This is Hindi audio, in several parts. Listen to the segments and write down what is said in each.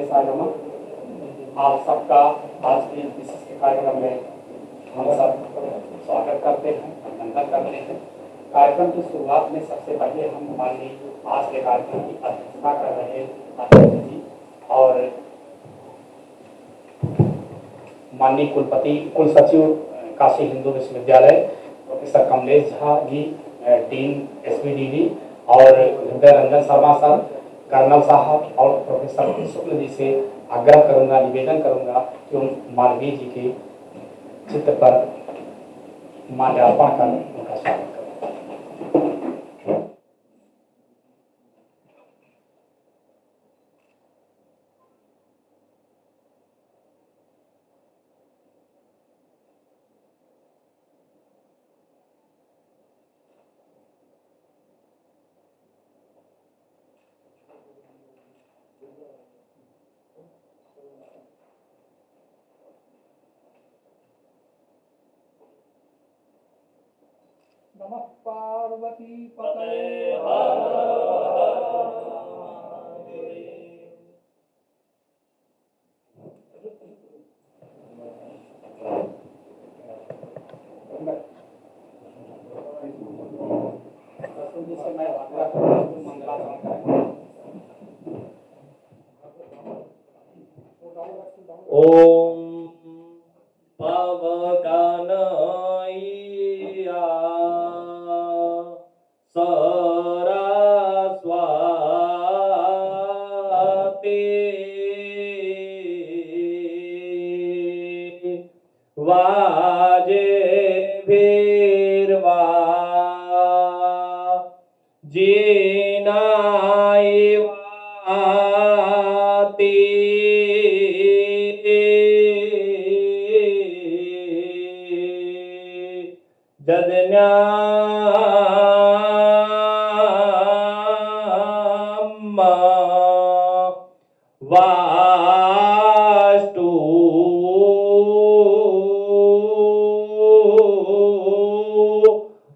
हमेशा नमः। आप सबका आज के विशिष्ट कार्यक्रम में हम सब स्वागत करते हैं, अभिनंदन करते हैं। कार्यक्रम की शुरुआत में सबसे पहले हम माननीय आज के कार्यक्रम की अध्यक्षता कर रहे अध्यक्ष जी और माननीय कुल सचिव काशी हिंदू विश्वविद्यालय professor Kamlesh Jha ji, dean SVDD और हृदय रंजन शर्मा सर, कर्नल साहब और प्रोफेसर शुक्ल जी से आग्रह करूंगा, निवेदन करूंगा कि उन मालवीय जी के चित्र पर माल्यार्पण कर उनका स्वागत करें। नमः पार्वती पतये ओम पवकानया सरस्वती वाजेभिर्वा जीनायवाति जदन्याम वास्तु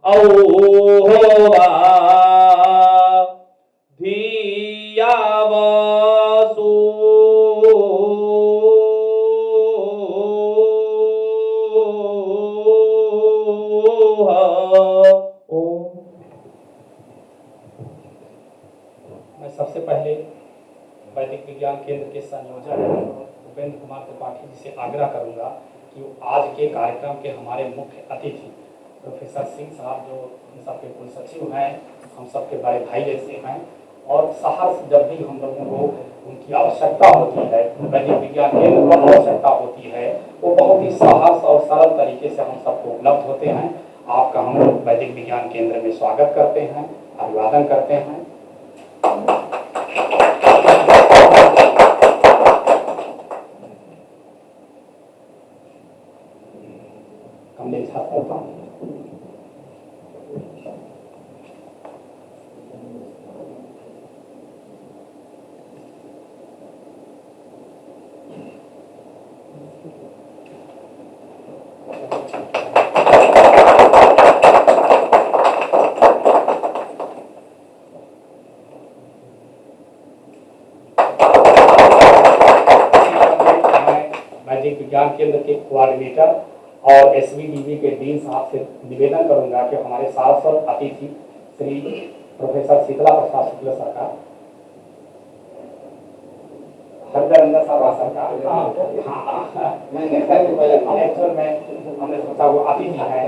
औहोवा धियावसु मैं सबसे पहले वैदिक विज्ञान केंद्र के संयोजक उपेंद्र कुमार त्रिपाठी जी से आग्रह करूंगा कि आज के कार्यक्रम के हमारे मुख्य अतिथि प्रोफेसर सिंह साहब, जो हम सबके कुल सचिव हैं, हम सबके बड़े भाई जैसे हैं और साहस जब भी हम लोगों को उनकी आवश्यकता होती है, वैदिक विज्ञान केंद्र को आवश्यकता होती है, वो बहुत ही साहस और सरल तरीके से हम सबको उपलब्ध होते हैं। आपका हम लोग वैदिक विज्ञान केंद्र में स्वागत करते हैं, अभिवादन करते हैं। कमलेश झा वैदिक विज्ञान केंद्र के कोऑर्डिनेटर और SVDD के डीन साहब से निवेदन करूंगा कि हमारे सारस्वत अतिथि श्री प्रोफेसर शीतला प्रसाद शुक्ल सर का, हृदय रंजन शर्मा सर का, एक्चुअल में हमने सोचा वो अतिथि है,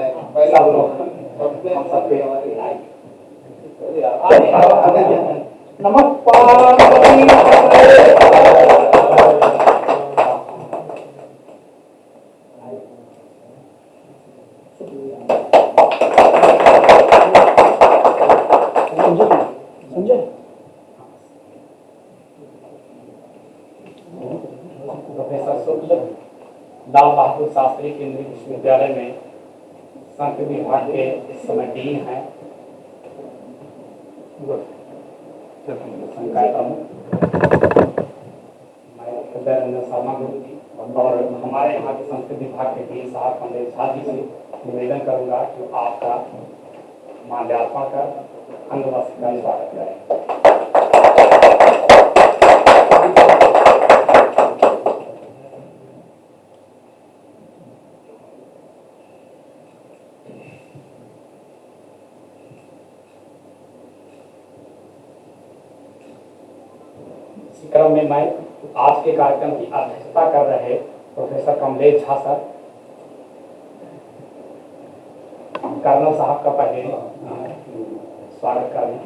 सब लोग हम सब पे नमः पार्वती प्रोफेसर शुक्ल लाल बहादुर शास्त्री केंद्रीय विश्वविद्यालय में संस्कृत विभाग के इस समय डीन हैं। संकाय प्रमुख हृदय रंजन शर्मा गुरु जी और हमारे यहाँ के संस्कृत विभाग के डीन साहब कमलेश झा जी से निवेदन करूंगा कि आपका माल्यार्पण कर अंगवस्त्र का स्वागत करें। इसी क्रम में मैं आज के कार्यक्रम की अध्यक्षता कर रहे professor Kamlesh Jha sir, colonel साहब का पहले स्वागत करें।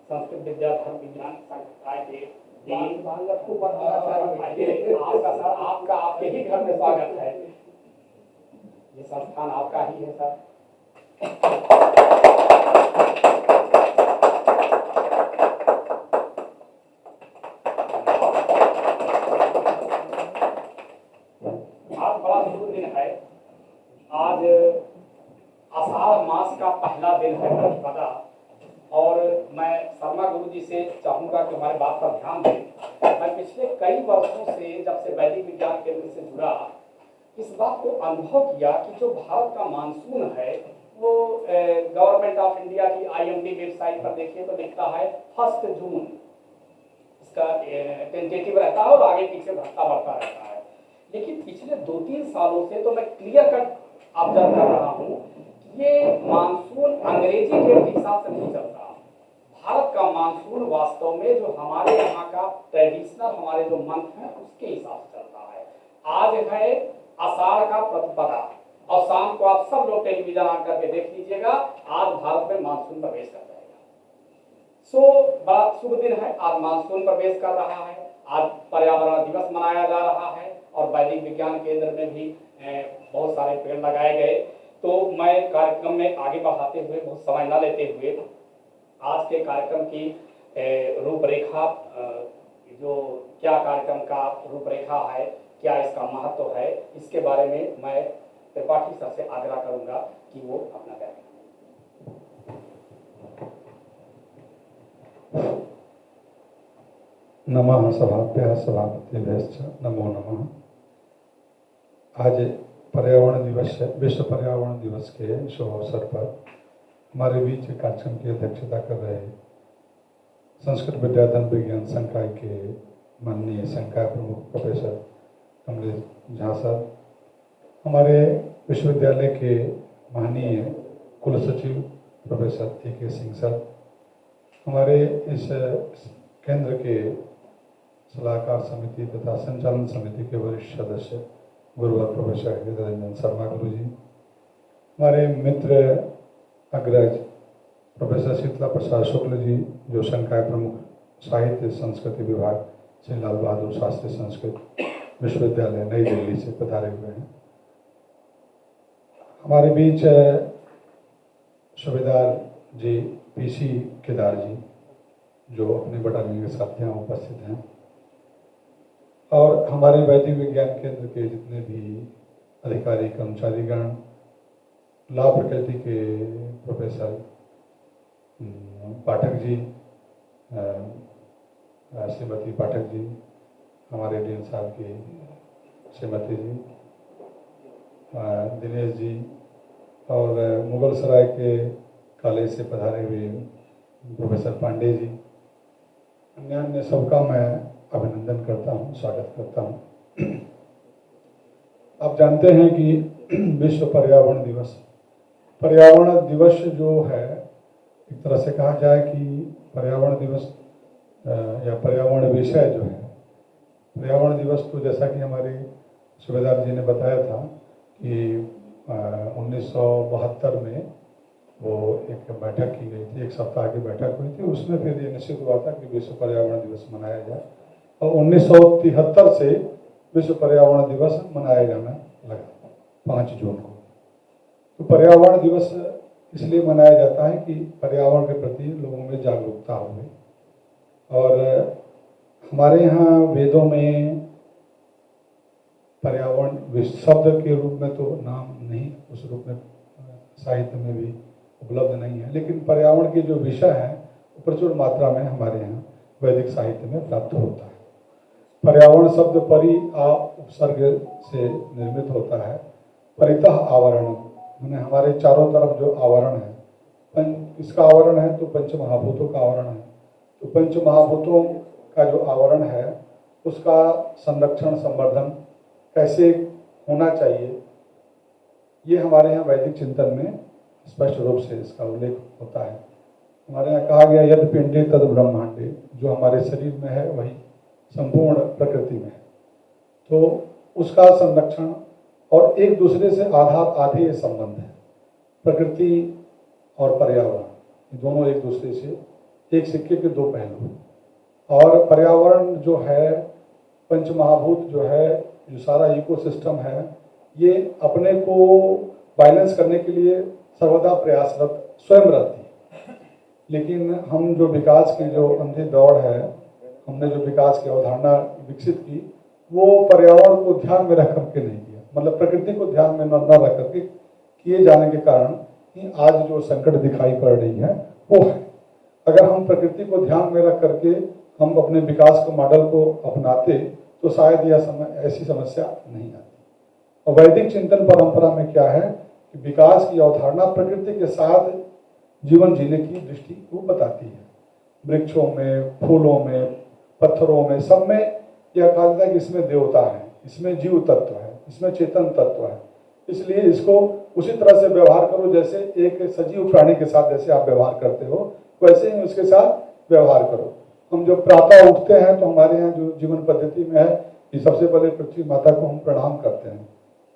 संस्कृत विद्याधर विज्ञान संकाय के डीन आपका आपके ही घर में स्वागत है। ये संस्थान आपका ही है सर। आज बड़ा शुभ दिन है। आज आषाढ़ मास का पहला दिन है प्रतिपदा, और मैं शर्मा गुरु जी से चाहूँगा कि हमारे बात पर ध्यान दें। मैं पिछले कई वर्षों से, जब से वैदिक विज्ञान केंद्र से जुड़ा, इस बात को अनुभव किया कि जो भारत का मानसून है वो गवर्नमेंट ऑफ इंडिया की IMD वेबसाइट पर देखिए तो लिखता है 1 जून इसका टेंटेटिव रहता है और आगे पीछे घटता बढ़ता रहता है। लेकिन पिछले 2-3 सालों से तो मैं क्लियर कट ऑब्जर्व कर रहा हूँ, ये मानसून अंग्रेजी डेट के हिसाब से नहीं चलता। भारत का मानसून वास्तव में जो हमारे यहाँ का ट्रेडिशनल हमारे जो मंथ है उसके हिसाब से चलता है। आज है आषाढ़ का प्रतिपदा, और शाम को आप सब लोग टेलीविजन ऑन करके देख लीजिएगा, आज भारत में मानसून प्रवेश कर जाएगा। बड़ा शुभ दिन है, आज मानसून प्रवेश कर रहा है। आज पर्यावरण दिवस मनाया जा रहा है और वैदिक विज्ञान केंद्र में भी बहुत सारे पेड़ लगाए गए। तो मैं कार्यक्रम में आगे बढ़ाते हुए, बहुत समय न लेते हुए, आज के कार्यक्रम की रूपरेखा, जो क्या कार्यक्रम का रूपरेखा है, क्या इसका महत्व है, इसके बारे में मैं त्रिपाठी सर से आग्रह करूंगा कि वो अपना करें। नमः सभाभ्यः सभापतिभ्यश्च नमो नमः। आज पर्यावरण दिवस है। विश्व पर्यावरण दिवस के शुभ अवसर पर हमारे बीच कार्यक्रम की अध्यक्षता कर रहे संस्कृत विद्याधर विज्ञान संकाय के माननीय संकाय प्रमुख प्रोफेसर कमलेश झा सर, हमारे विश्वविद्यालय के माननीय कुल सचिव प्रोफेसर AK सिंह सर, हमारे इस केंद्र के सलाहकार समिति तथा संचालन समिति के वरिष्ठ सदस्य गुरुवर प्रोफेसर हृदय रंजन शर्मा गुरु जी, हमारे मित्र अग्रज प्रोफेसर शीतला प्रसाद शुक्ल जी, जो संकाय प्रमुख साहित्य संस्कृति विभाग श्री लाल बहादुर शास्त्री संस्कृत विश्वविद्यालय नई दिल्ली से पधारे हुए हैं। हमारे बीच सूबेदार जी PC केदार जी, जो अपने बटालियन के साथ यहाँ उपस्थित हैं, और हमारे वैदिक विज्ञान केंद्र के जितने भी अधिकारी कर्मचारीगण, लॉ फैकल्टी के प्रोफेसर पाठक जी, श्रीमती पाठक जी, हमारे डीन साहब की श्रीमती जी, दिनेश जी, और मुगल सराय के कॉलेज से पधारे हुए प्रोफेसर पांडे जी, अन्य सबका मैं अभिनंदन करता हूँ, स्वागत करता हूँ। आप जानते हैं कि विश्व पर्यावरण दिवस जो है, एक तरह से कहा जाए कि पर्यावरण दिवस या पर्यावरण विषय जो है, पर्यावरण दिवस तो जैसा कि हमारे सूबेदार जी ने बताया था कि 1972 में वो एक बैठक की गई थी, एक सप्ताह की बैठक हुई थी। उसमें फिर ये निश्चित हुआ था कि विश्व पर्यावरण दिवस मनाया जाए, और 1973 से विश्व पर्यावरण दिवस मनाया जाना लगा 5 जून को। तो पर्यावरण दिवस इसलिए मनाया जाता है कि पर्यावरण के प्रति लोगों में जागरूकता हो। और हमारे यहाँ वेदों में पर्यावरण शब्द के रूप में तो नाम नहीं, उस रूप में साहित्य में भी उपलब्ध नहीं है, लेकिन पर्यावरण के जो विषय हैं वो प्रचुर मात्रा में हमारे यहाँ वैदिक साहित्य में प्राप्त होता है। पर्यावरण शब्द परि आ उपसर्ग से निर्मित होता है। परितः आवरण माने हमारे चारों तरफ जो आवरण है, किसका आवरण है? तो पंच महाभूतों का आवरण है। तो पंच महाभूतों का जो आवरण है उसका संरक्षण संवर्धन कैसे होना चाहिए, ये हमारे यहाँ वैदिक चिंतन में स्पष्ट रूप से इसका उल्लेख होता है। हमारे यहाँ कहा गया यद पिंडे तद ब्रह्मांडे, जो हमारे शरीर में है वही संपूर्ण प्रकृति में है। तो उसका संरक्षण और एक दूसरे से आधे संबंध है। प्रकृति और पर्यावरण दोनों एक दूसरे से एक सिक्के के दो पहलू हैं। और पर्यावरण जो है, पंच महाभूत जो है, जो सारा इकोसिस्टम है, ये अपने को बैलेंस करने के लिए सर्वदा प्रयासरत स्वयं रहती है। लेकिन हम जो विकास की जो अंधी दौड़ है, हमने जो विकास की अवधारणा विकसित की, वो पर्यावरण को ध्यान में रख करके नहीं किया, मतलब प्रकृति को ध्यान में न रख करके किए जाने के कारण ही आज जो संकट दिखाई पड़ रही है वो है। अगर हम प्रकृति को ध्यान में रख करके हम अपने विकास के मॉडल को अपनाते तो शायद यह ऐसी समस्या नहीं आती। और वैदिक चिंतन परंपरा में क्या है कि विकास की अवधारणा प्रकृति के साथ जीवन जीने की दृष्टि को बताती है। वृक्षों में, फूलों में, पत्थरों में, सब में यह कहा जाता है कि इसमें देवता है, इसमें जीव तत्व है, इसमें चेतन तत्व है। इसलिए इसको उसी तरह से व्यवहार करो जैसे एक सजीव प्राणी के साथ जैसे आप व्यवहार करते हो, वैसे ही उसके साथ व्यवहार करो। हम जब प्रातः उठते हैं तो हमारे यहाँ जो जीवन पद्धति में है कि सबसे पहले पृथ्वी माता को हम प्रणाम करते हैं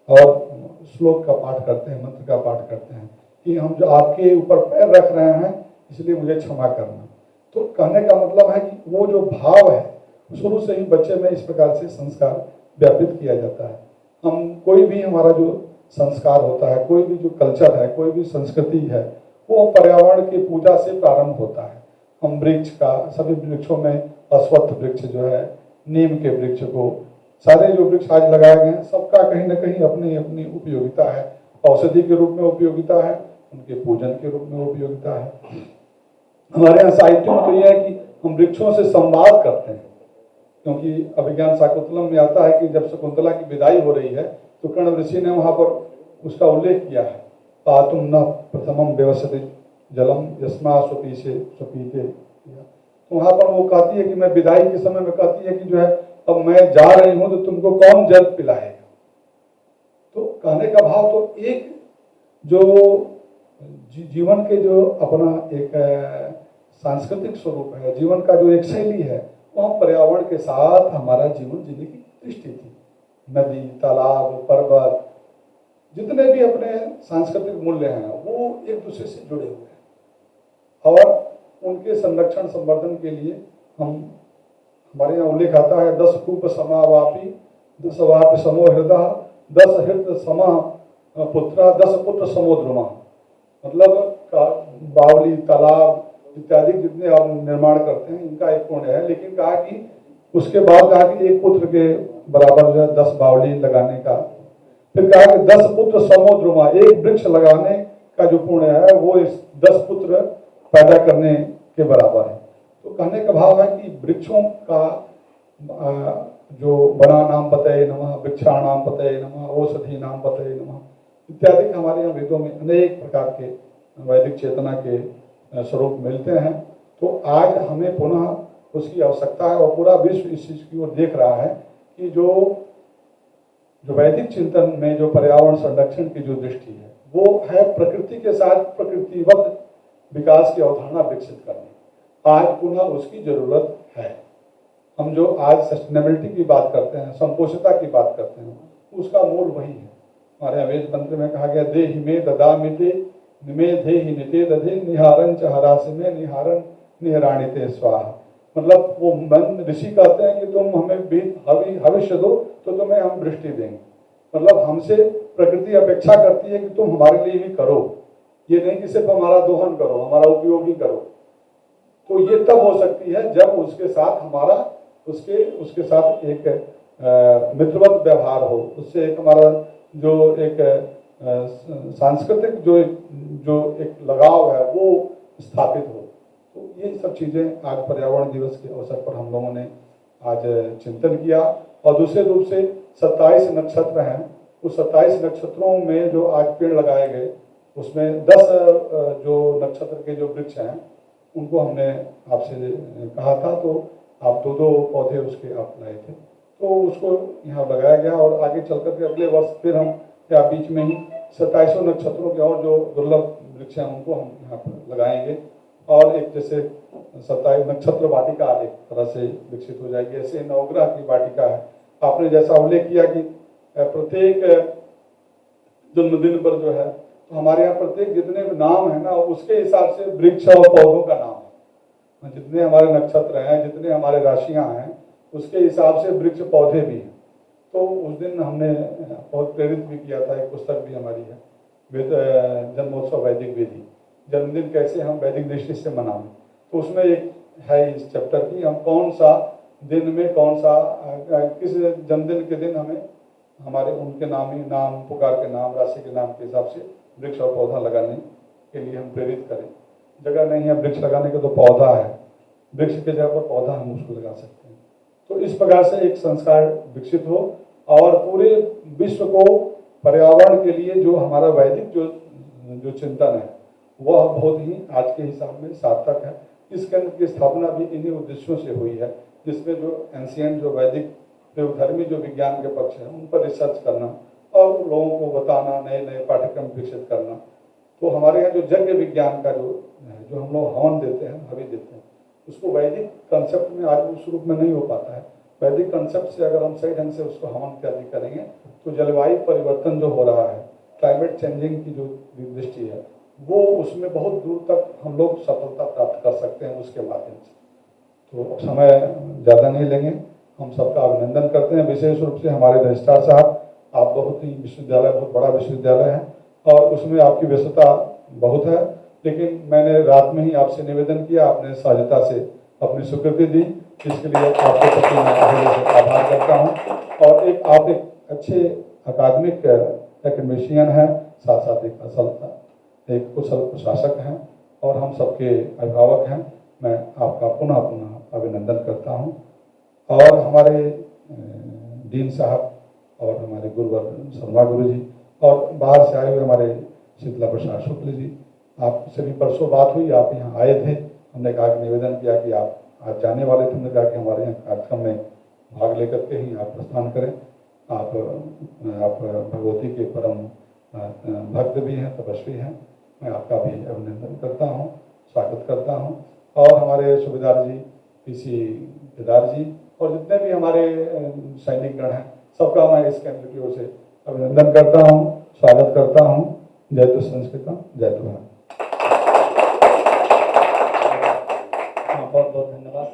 और श्लोक का पाठ करते हैं, मंत्र का पाठ करते हैं कि हम जो आपके ऊपर पैर रख रहे हैं इसलिए मुझे क्षमा करना। तो कहने का मतलब है कि वो जो भाव है शुरू से ही बच्चे में इस प्रकार से संस्कार व्यापित किया जाता है। हम कोई भी हमारा जो संस्कार होता है, कोई भी जो कल्चर है, कोई भी संस्कृति है, वो पर्यावरण की पूजा से प्रारंभ होता है। हम वृक्ष का, सभी वृक्षों में अश्वत्थ वृक्ष जो है, नीम के वृक्ष को, सारे जो वृक्ष आज लगाए गए हैं सबका कहीं ना कहीं अपनी अपनी उपयोगिता है। औषधि के रूप में उपयोगिता है, उनके पूजन के रूप में उपयोगिता है। हमारे यहाँ साहित्य में तो यह है कि हम वृक्षों से संवाद करते हैं, क्योंकि अभिज्ञान शाकुंतलम में आता है कि जब शकुंतला की विदाई हो रही है तो कर्ण ऋषि ने वहां पर उसका उल्लेख किया है, पातुम न प्रथमम व्यवसति जलम यस्मा स्वपीसे स्वपीते। तो वहां पर वो कहती है कि मैं विदाई के समय में कहती है कि जो है अब मैं जा रही हूं तो तुमको कौन जल पिलाएगा। तो कहने का भाव तो एक जो जीवन के जो अपना एक सांस्कृतिक स्वरूप है, जीवन का जो एक शैली है, वो हम पर्यावरण के साथ हमारा जीवन जीने की दृष्टि थी। नदी, तालाब, पर्वत, जितने भी अपने सांस्कृतिक मूल्य हैं वो एक दूसरे से जुड़े हुए हैं और उनके संरक्षण संवर्धन के लिए हम, हमारे यहाँ उल्लेख आता है 10 कूप समावापी 10 वापि समो हृदय 10 हृदय समा पुत्र 10 पुत्र समोद्रमा। मतलब बावली, तालाब इत्यादि जितने आप निर्माण करते हैं इनका एक पुण्य है, लेकिन कहा कि उसके बाद कहा कि एक पुत्र के बराबर जो है 10 बावली लगाने का। फिर कहा कि 10 पुत्र समोद्रमा, एक वृक्ष लगाने का जो पुण्य है वो इस 10 पुत्र पैदा करने के बराबर है। तो कहने का भाव है कि वृक्षों का जो वना नाम पतये नमः, वृक्षाणाम पतये नमः, औषधि नाम पतये नमः इत्यादि हमारे यहाँ वेदों में अनेक प्रकार के वैदिक चेतना के स्वरूप मिलते हैं। तो आज हमें पुनः उसकी आवश्यकता है और पूरा विश्व इस चीज की ओर देख रहा है कि जो वैदिक चिंतन में जो पर्यावरण संरक्षण की जो दृष्टि है वो है प्रकृति के साथ प्रकृतिवत विकास की अवधारणा विकसित करनी। आज पुनः उसकी जरूरत है। हम जो आज सस्टेनेबिलिटी की बात करते हैं, संपोषिता की बात करते हैं, उसका मूल वही है। हमारे वेद मंत्र में कहा गया देहि में ददामिते निमे देहि निते दधे निहारं च हरासि में निहारं निहराणिते स्वाहा। मतलब वो मन ऋषि कहते हैं कि तुम हमें हविष्य दो तो तुम्हें हम वृष्टि देंगे। मतलब हमसे प्रकृति अपेक्षा करती है कि तुम हमारे लिए भी करो, ये नहीं कि सिर्फ हमारा दोहन करो, हमारा उपयोग ही करो। तो ये तब हो सकती है जब उसके साथ हमारा उसके साथ एक मित्रवत व्यवहार हो, उससे एक हमारा जो एक सांस्कृतिक जो जो एक लगाव है वो स्थापित हो। तो ये सब चीज़ें आज पर्यावरण दिवस के अवसर पर हम लोगों ने आज चिंतन किया। और दूसरे रूप से 27 नक्षत्र हैं, उस 27 नक्षत्रों में जो आज पेड़ लगाए गए उसमें 10 जो नक्षत्र के जो वृक्ष हैं उनको हमने आपसे कहा था, तो आप दो पौधे उसके आप लाए थे, तो उसको यहाँ लगाया गया। और आगे चल करके अगले वर्ष फिर हम या बीच में ही 27 नक्षत्रों के और जो दुर्लभ वृक्ष हैं उनको हम यहाँ पर लगाएंगे। और एक जैसे 27 नक्षत्र वाटिका एक तरह से विकसित हो जाएगी, ऐसे नवग्रह की वाटिका है। आपने जैसा उल्लेख किया कि प्रत्येक जन्मदिन पर जो है, तो हमारे यहाँ प्रत्येक जितने भी नाम है ना उसके हिसाब से वृक्ष और पौधों का नाम है। जितने हमारे नक्षत्र हैं, जितने हमारे राशियां हैं, उसके हिसाब से वृक्ष पौधे भी हैं। तो उस दिन हमने बहुत प्रेरित भी किया था, एक पुस्तक भी हमारी है जन्मोत्सव वैदिक विधि, जन्मदिन कैसे हम वैदिक दृष्टि से मनाएं। तो उसमें एक है इस चैप्टर की हम कौन सा दिन में कौन सा किस जन्मदिन के दिन हमें हमारे उनके नाम ही नाम पुकार के नाम राशि के नाम के हिसाब से वृक्ष और पौधा लगाने के लिए हम प्रेरित करें। जगह नहीं है वृक्ष लगाने का तो पौधा है, वृक्ष की जगह पर पौधा हम उसको लगा सकते हैं। तो इस प्रकार से एक संस्कार विकसित हो और पूरे विश्व को पर्यावरण के लिए जो हमारा वैदिक जो चिंतन है वह बहुत ही आज के हिसाब में सार्थक है। इस केंद्र की स्थापना भी इन्हीं उद्देश्यों से हुई है, जिसमें जो एंशियंट जो वैदिक देवधर्मी जो विज्ञान के पक्ष है उन पर रिसर्च करना और लोगों को बताना, नए नए पाठ्यक्रम विकसित करना। तो हमारे यहाँ जो यज्ञ विज्ञान का जो हम लोग हवन देते हैं, हवि देते हैं, उसको वैदिक कंसेप्ट में आज उस रूप में नहीं हो पाता है। वैदिक कंसेप्ट से अगर हम सही ढंग से उसको हवन इत्यादि करेंगे तो जलवायु परिवर्तन जो हो रहा है, क्लाइमेट चेंजिंग की जो दृष्टि है, वो उसमें बहुत दूर तक हम लोग सफलता प्राप्त कर सकते हैं उसके माध्यम से। तो समय ज़्यादा नहीं लेंगे, हम सबका अभिनंदन करते हैं। विशेष रूप से हमारे रजिस्ट्रार साहब, आप बहुत ही विश्वविद्यालय बहुत बड़ा विश्वविद्यालय है और उसमें आपकी व्यस्तता बहुत है, लेकिन मैंने रात में ही आपसे निवेदन किया, आपने सहजता से अपनी स्वीकृति दी, इसके लिए आपके प्रति मैं आभार करता हूँ। और आप एक अच्छे अकादमिक एकेडमिशियन हैं, साथ साथ एक कुशल प्रशासक हैं और हम सबके अभिभावक हैं। मैं आपका पुनः पुनः अभिनंदन करता हूँ। और हमारे डीन साहब और हमारे गुरुवर शर्मा गुरु जी और बाहर से आए हुए हमारे शीतला प्रसाद शुक्ल जी, आपसे भी परसों बात हुई, आप यहाँ आए थे, हमने कहा कि निवेदन किया कि आप आज जाने वाले थे, हमने कहा कि हमारे यहाँ कार्यक्रम में भाग लेकर के ही आप प्रस्थान करें। आप भगवती के परम भक्त भी हैं, तपस्वी हैं। मैं आपका भी अभिनंदन करता हूँ, स्वागत करता हूँ। और हमारे सूबेदार जी, पीसी केदार जी और जितने भी हमारे सैनिक गण हैं, सबका मैं इस केंद्र की ओर से अभिनंदन करता हूँ, स्वागत करता हूँ। जय तो संस्कृतम, जय तो भारत। बहुत बहुत धन्यवाद।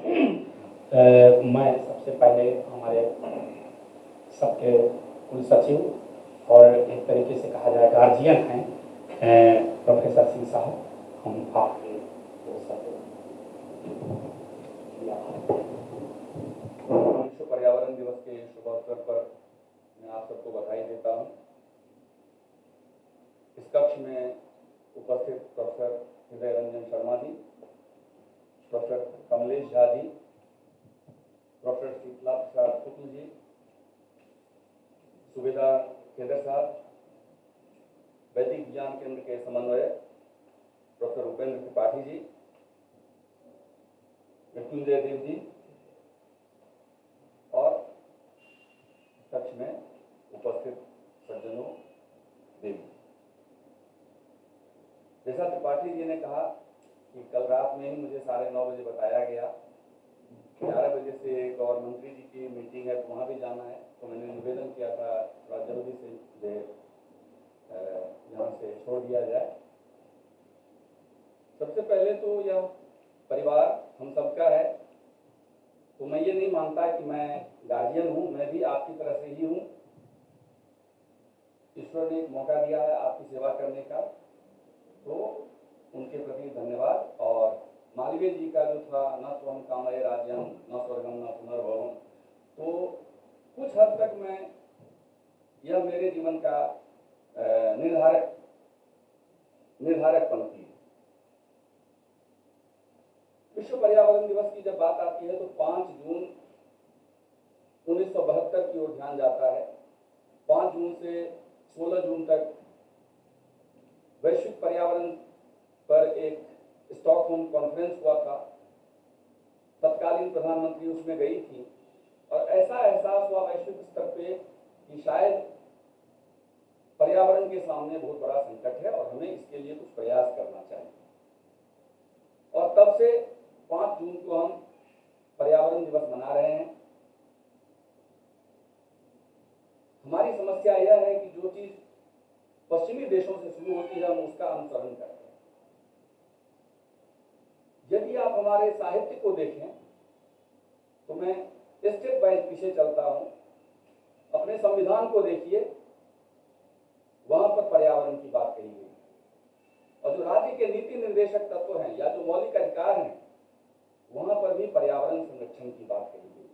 मैं सबसे पहले हमारे सबके कुल सचिव और एक तरीके से कहा जाए गार्जियन हैं प्रोफेसर सिंह साहब, हम आपके विश्व पर्यावरण दिवस के शुभ अवसर पर मैं आप सबको बधाई देता हूँ। इस कक्ष में उपस्थित प्रोफेसर हृदय रंजन शर्मा जी, प्रोफेसर कमलेश झा जी, प्रोफेसर शीतला प्रसाद शुक्ल जी, सूबेदार केदार साहब, वैदिक विज्ञान केंद्र के समन्वयक प्रोफेसर उपेंद्र त्रिपाठी जी, मृत्युंजय देव जी और कक्ष में उपस्थित सज्जनों देवी। जैसा त्रिपाठी जी ने कहा कि कल रात में ही मुझे 9:30 बजे बताया गया, 11 बजे से एक और मंत्री जी की मीटिंग है तो वहाँ भी जाना है, तो मैंने निवेदन किया था थोड़ा जल्दी से मुझे यहाँ से छोड़ दिया जाए। सबसे पहले तो यह परिवार हम सबका है, तो मैं ये नहीं मानता कि मैं गार्जियन हूँ, मैं भी आपकी तरह से ही हूँ। ईश्वर ने एक मौका दिया है आपकी सेवा करने का, तो उनके प्रति धन्यवाद। और मालवीय जी का जो था न स्वम कामये राज्यम न स्वर्गम न पुनर्भवम, तो कुछ हद तक मैं यह मेरे जीवन का निर्धारक पंक्ति है। विश्व पर्यावरण दिवस की जब बात आती है तो 5 जून 1972 की ओर ध्यान जाता है। 5 जून से 16 जून तक वैश्विक पर्यावरण पर एक स्टॉकहोम कॉन्फ्रेंस हुआ था। तत्कालीन प्रधानमंत्री उसमें गई थी और ऐसा एहसास हुआ वैश्विक स्तर पे कि शायद पर्यावरण के सामने बहुत बड़ा संकट है और हमें इसके लिए कुछ प्रयास करना चाहिए। और तब से 5 जून को हम पर्यावरण दिवस मना रहे हैं। हमारी समस्या यह है कि जो चीज पश्चिमी देशों से शुरू होती है हम उसका अनुसरण करते हैं। यदि आप हमारे साहित्य को देखें तो मैं स्टेप बाय पीछे चलता हूं। अपने संविधान को देखिए, वहां पर पर्यावरण की बात कही गई और जो राज्य के नीति निर्देशक तत्व हैं या जो मौलिक अधिकार हैं वहां पर भी पर्यावरण संरक्षण की बात कही गई।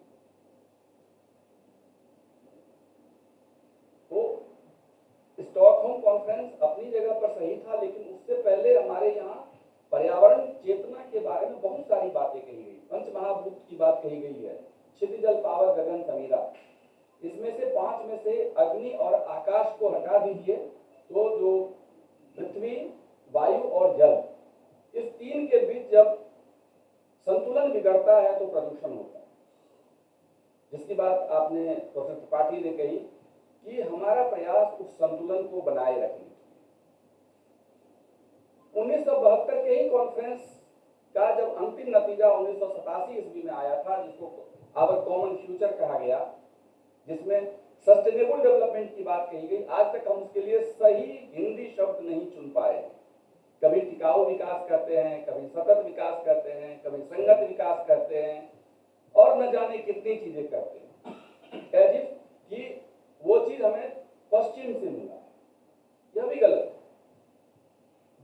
तो स्टॉकहोम कॉन्फ्रेंस अपनी जगह पर सही था, लेकिन उससे पहले हमारे यहाँ पर्यावरण चेतना के बारे में बहुत सारी बातें कही गई। पंचमहाभूत की बात कही गई है, क्षितिज जल पावर गगन समीरा। इसमें से 5 में से अग्नि और आकाश को हटा दीजिए तो जो पृथ्वी, वायु और जल, इस 3 के बीच जब संतुलन बिगड़ता है तो प्रदूषण होता है। जिसकी बात आपने प्रोफेसर त्रिपाठी ने कही कि हमारा प्रयास उस संतुलन को बनाए रखने। 1972 के ही कॉन्फ्रेंस का जब अंतिम नतीजा 1987 ईस्वी में आया था, जिसको आवर कॉमन फ्यूचर कहा गया, जिसमें सस्टेनेबल डेवलपमेंट की बात कही गई। आज तक हम उसके लिए सही हिंदी शब्द नहीं चुन पाए। कभी टिकाऊ विकास करते हैं, कभी सतत विकास करते हैं, कभी संगत विकास करते हैं और न जाने कितनी चीजें करते हैं, एज इफ कि वो चीज हमें पश्चिम से मिला। यह भी गलत है।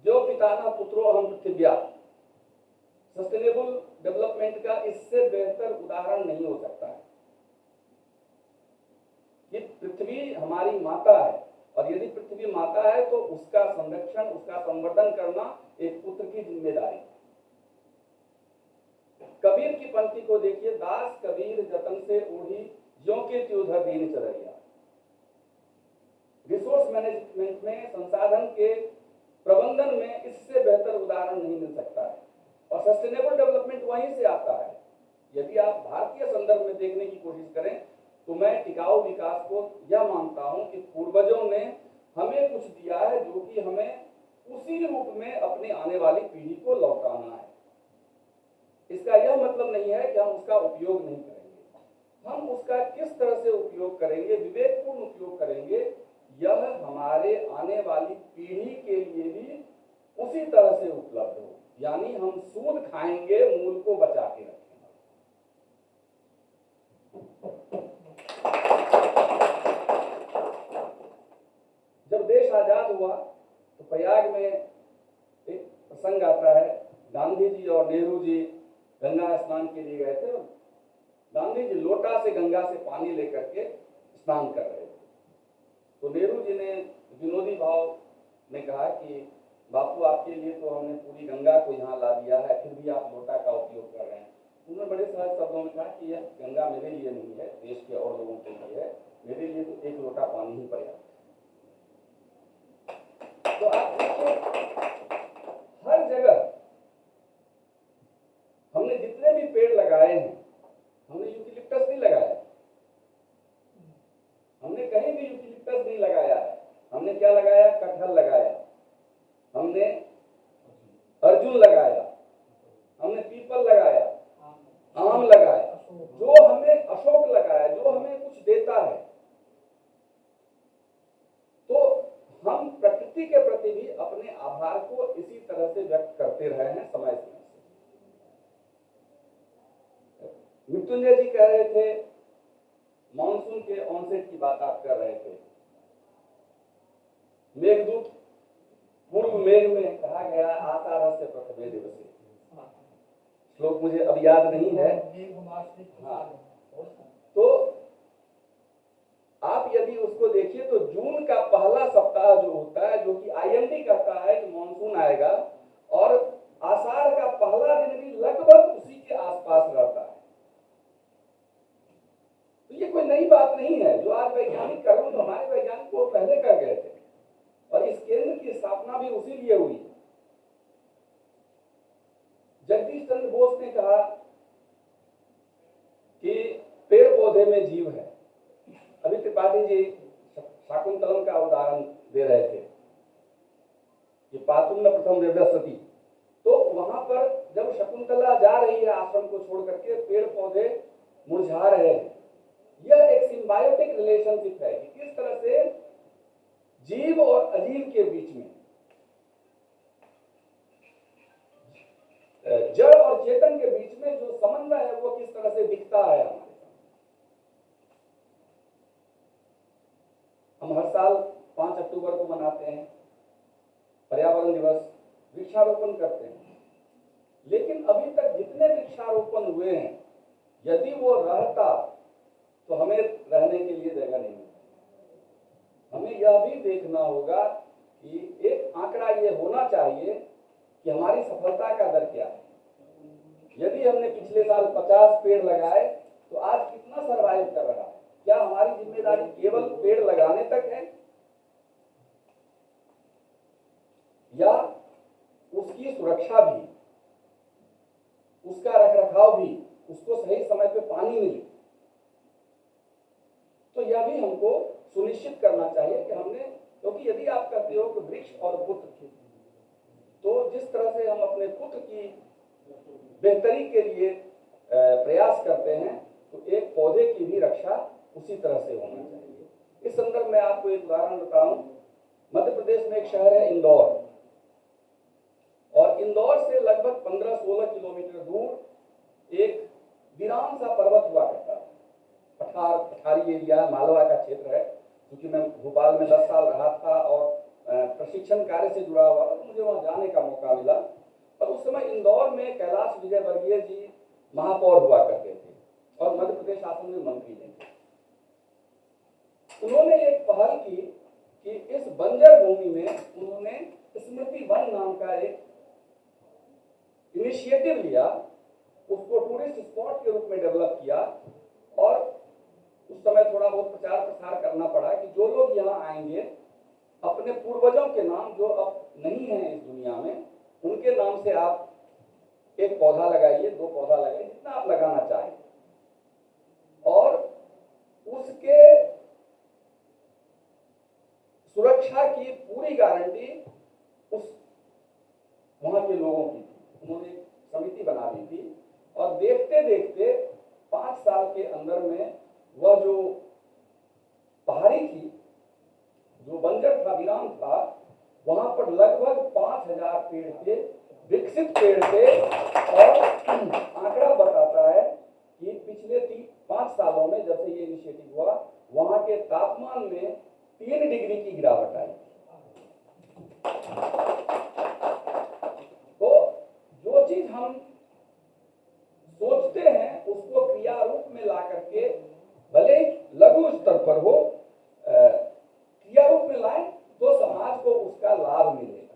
जो पिताना पुत्रो हम पृथिव्या, सस्टेनेबल डेवलपमेंट का इससे बेहतर उदाहरण नहीं हो सकता है कि पृथ्वी हमारी माता है और यदि पृथ्वी माता है तो उसका संरक्षण, उसका संवर्धन करना एक पुत्र की जिम्मेदारी है। कबीर की पंक्ति को देखिए, दास कबीर जतन से ओढ़ी ज्यों के त्योधर दीन चरैया। रिसोर्स मैनेजमेंट में, संसाधन के प्रबंधन में इससे बेहतर उदाहरण नहीं मिल सकता है और सस्टेनेबल डेवलपमेंट वहीं से आता है। यदि आप भारतीय संदर्भ में देखने की कोशिश करें तो मैं टिकाऊ विकास को यह मानता हूं कि पूर्वजों ने हमें कुछ दिया है जो कि हमें उसी रूप में अपनी आने वाली पीढ़ी को लौटाना है। इसका यह मतलब नहीं है कि हम उसका उपयोग नहीं करेंगे। हम उसका किस तरह से उपयोग करेंगे, विवेकपूर्ण उपयोग करेंगे, यह हमारे आने वाली पीढ़ी के लिए भी उसी तरह से उपलब्ध हो। यानी हम सूद खाएंगे, मूल को बचा के रखेंगे। जब देश आजाद हुआ तो प्रयाग में एक प्रसंग आता है। गांधी जी और नेहरू जी गंगा स्नान के लिए गए थे। गांधी जी लोटा से गंगा से पानी लेकर के स्नान कर रहे थे तो नेहरू जी ने विनोदी भाव में कहा कि बापू, आपके लिए तो हमने पूरी गंगा को यहाँ ला दिया है, फिर भी आप लोटा का उपयोग कर रहे हैं। उन्होंने बड़े सहज शब्दों में कहा कि यह गंगा मेरे लिए नहीं है, देश के और लोगों के लिए है, मेरे लिए तो एक लोटा पानी ही पर्याप्त है। तो आप देखिए, हर जगह हमने जितने भी पेड़ लगाए हैं, हमने यूकेलिप्टस नहीं लगाया, हमने कहीं भी यूकेलिप्टस नहीं लगाया है। हमने क्या लगाया? कटहल लगाया, हमने अर्जुन लगाया, हमने पीपल लगाया, आम लगाया, जो हमें अशोक लगाया, जो हमें कुछ देता है। तो हम प्रकृति के प्रति भी अपने आभार को इसी तरह से व्यक्त करते रहे हैं समय समय से। मृत्युंजय जी कह रहे थे, मानसून के ऑनसेट की बात आप कर रहे थे। मेघदूत पूर्व मेघ में कहा गया आशा रस्य प्रथमे दिवसे। श्लोक मुझे अब याद नहीं है। हाँ। तो आप यदि उसको देखिए तो जून का पहला सप्ताह सप्ताह जो होता है, जो कि आईएमडी कहता है कि मानसून आएगा, और आषाढ़ का पहला दिन भी लगभग उसी के आसपास रहता है। तो ये कोई नई बात नहीं है। जो आज वैज्ञानिक कर रहे हैं, तो हमारे वैज्ञानिक वो पहले कर गए थे, और इस केंद्र की स्थापना भी उसी लिए हुई है। जगदीश चंद्र बोस ने कहा कि पेड़ पौधे में जीव है। अभी त्रिपाठी जी शाकुंतलम का उदाहरण दे रहे थे कि पातुम न प्रथम व्यवस्थिति। तो वहां पर जब शकुंतला जा रही है आश्रम को छोड़ करके, पेड़ पौधे मुरझा रहे हैं। यह एक सिम्बायोटिक रिलेशनशिप है कि किस तरह से जीव और अजीव के बीच में, जड़ और चेतन के बीच में जो समन्वय है वो किस तरह से दिखता है हमारे। हम हर साल 5 अक्टूबर को मनाते हैं पर्यावरण दिवस, वृक्षारोपण करते हैं, लेकिन अभी तक जितने वृक्षारोपण हुए हैं, यदि वो रहता तो हमें रहने के लिए जगह नहीं मिलती। हमें यह भी देखना होगा कि एक आंकड़ा ये होना चाहिए कि हमारी सफलता का दर क्या है। यदि हमने पिछले साल 50 पेड़ लगाए तो आज कितना सरवाइव कर रहा है? क्या हमारी जिम्मेदारी केवल पेड़ लगाने तक है, या उसकी सुरक्षा भी, उसका रखरखाव भी, उसको सही समय पे पानी मिले? तो यह भी हमको सुनिश्चित करना चाहिए कि हमने, क्योंकि यदि आप कहते हो कि वृक्ष और पुत्र, तो जिस तरह से हम अपने पुत्र की बेहतरी के लिए प्रयास करते हैं, तो एक पौधे की भी रक्षा उसी तरह से होना चाहिए। इस संदर्भ में आपको एक उदाहरण बताऊं। मध्य प्रदेश में एक शहर है इंदौर, और इंदौर से लगभग 15-16 किलोमीटर दूर एक वीरान सा पर्वत हुआ करता है। पठारी एरिया, मालवा का क्षेत्र है। क्योंकि मैं भोपाल में 10 साल रहा था और प्रशिक्षण कार्य से जुड़ा हुआ था, तो मुझे वहां जाने का मौका मिला। और उस समय इंदौर में कैलाश विजयवर्गीय जी महापौर हुआ करते थे और मध्य प्रदेश शासन में मंत्री थे। उन्होंने एक पहल की कि इस बंजर भूमि में उन्होंने स्मृति वन नाम का एक इनिशिएटिव लिया, उसको टूरिस्ट स्पॉट के रूप में डेवलप किया। और उस समय थोड़ा बहुत प्रचार प्रसार करना पड़ा कि जो लोग यहाँ आएंगे, अपने पूर्वजों के नाम जो अब नहीं है इस दुनिया में, उनके नाम से आप एक पौधा लगाइए, 2 पौधा लगाइए, जितना आप लगाना चाहें, और उसके सुरक्षा की पूरी गारंटी उस वहां के लोगों की थी। उन्होंने एक समिति बना दी थी, और देखते देखते 5 साल के अंदर में वह जो पहाड़ी थी, जो बंजर था, वीरान था, वहां पर लगभग 5000 पेड़ थे, विकसित पेड़ थे। और आंकड़ा बताता है कि पिछले 5 सालों में जब से ये इनिशिएटिव हुआ, वहां के तापमान में 3 डिग्री की गिरावट आई। तो जो चीज हम सोचते हैं उसको क्रिया रूप में ला करके, भले लघु स्तर पर हो, क्रिया रूप में लाएं तो समाज को उसका लाभ मिलेगा।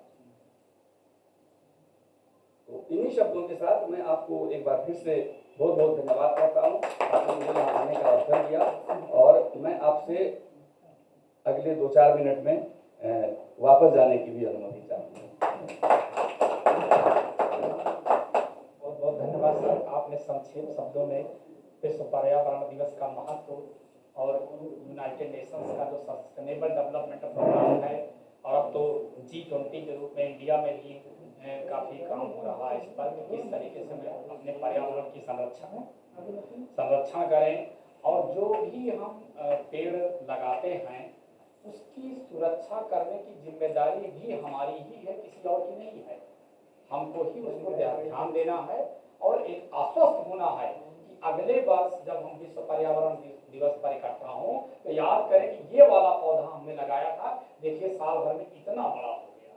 तो इन्हीं शब्दों के साथ मैं आपको एक बार फिर से बहुत बहुत धन्यवाद करता हूँ, आपने मुझे यहाँ आने का अवसर दिया। और मैं आपसे अगले 2-4 मिनट में वापस जाने की भी अनुमति चाहूँगा। बहुत बहुत धन्यवाद सर। आपने संक्षेप शब्दों में विश्व पर्यावरण दिवस का महत्व और यूनाइटेड नेशंस का जो सस्टेनेबल डेवलपमेंट प्रोग्राम है, और अब तो G20 के रूप में इंडिया में भी काफ़ी काम हो रहा है इस पर कि किस तरीके से हम अपने पर्यावरण की संरक्षण करें, और जो भी हम पेड़ लगाते हैं उसकी सुरक्षा करने की जिम्मेदारी भी हमारी ही है, किसी और की नहीं है। हमको ही उसको ध्यान देना है और एक आश्वस्त होना है कि अगले वर्ष जब हम विश्व पर्यावरण दिवस पर इकट्ठा हों तो याद करें कि ये वाला पौधा हमने लगाया था, देखिए साल भर में इतना बड़ा हो गया।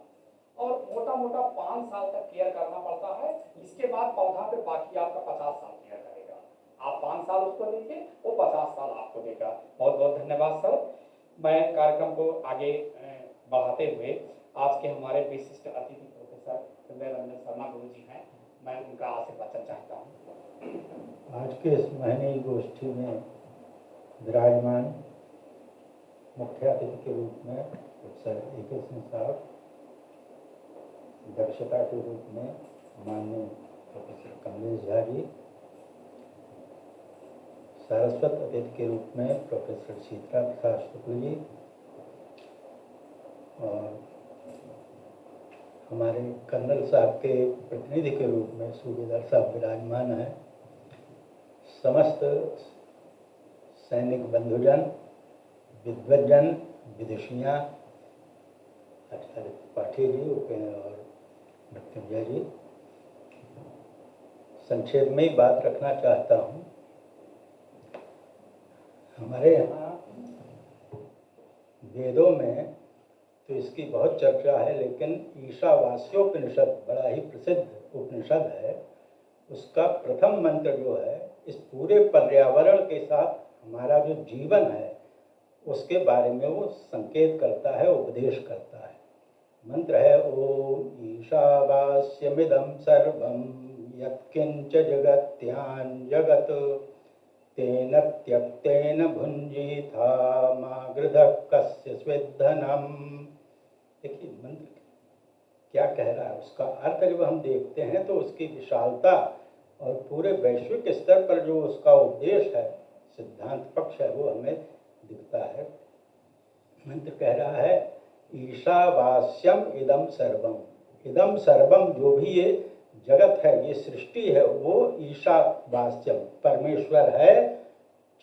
और मोटा मोटा 5 साल तक केयर करना पड़ता है, इसके बाद पौधा पे बाकी आपका 50 साल केयर करेगा। आप 5 साल उसको दीजिए, वो 50 साल आपको देगा। बहुत बहुत धन्यवाद सर। मैं कार्यक्रम को आगे बढ़ाते हुए आज के हमारे विशिष्ट अतिथि प्रोफेसर हृदय रंजन शर्मा गुरु जी हैं, मैं उनका आशीर्वचन चाहता हूँ। आज के इस महीने गोष्ठी में विराजमान मुख्य अतिथि के रूप में प्रोफेसर ए.के. सिंह साहब, दक्षता के रूप में माननीय प्रोफेसर कमलेश झा जी, सारस्वत अतिथि के रूप में प्रोफेसर शीतला प्रसाद शुक्ल जी और हमारे कर्नल साहब के प्रतिनिधि के रूप में सूबेदार साहब विराजमान हैं। समस्त सैनिक बंधुजन, विद्वजन, विदुषियाँ, आचार्य त्रिपाठी जी और मृत्युंजय जी, संक्षेप में ही बात रखना चाहता हूँ। हमारे यहाँ वेदों में तो इसकी बहुत चर्चा है, लेकिन ईशावास्योपनिषद बड़ा ही प्रसिद्ध उपनिषद है। उसका प्रथम मंत्र जो है, इस पूरे पर्यावरण के साथ हमारा जो जीवन है उसके बारे में वो संकेत करता है, उपदेश करता है। मंत्र है ओम ईशावास्यमिदं सर्वं यत्किंच जगत्यां जगत तेन त्यक्तेन भुंजीथा मा गृधः कस्य स्विद्धनम्। देखिए मंत्र क्या कह रहा है, उसका अर्थ जब हम देखते हैं तो उसकी विशालता और पूरे वैश्विक स्तर पर जो उसका उपदेश है, सिद्धांत पक्ष है, वो हमें दिखता है। मंत्र कह रहा है ईशावास्यम इदम सर्वम। इदम सर्वम, जो भी ये जगत है, ये सृष्टि है, वो ईशावास्यम परमेश्वर है,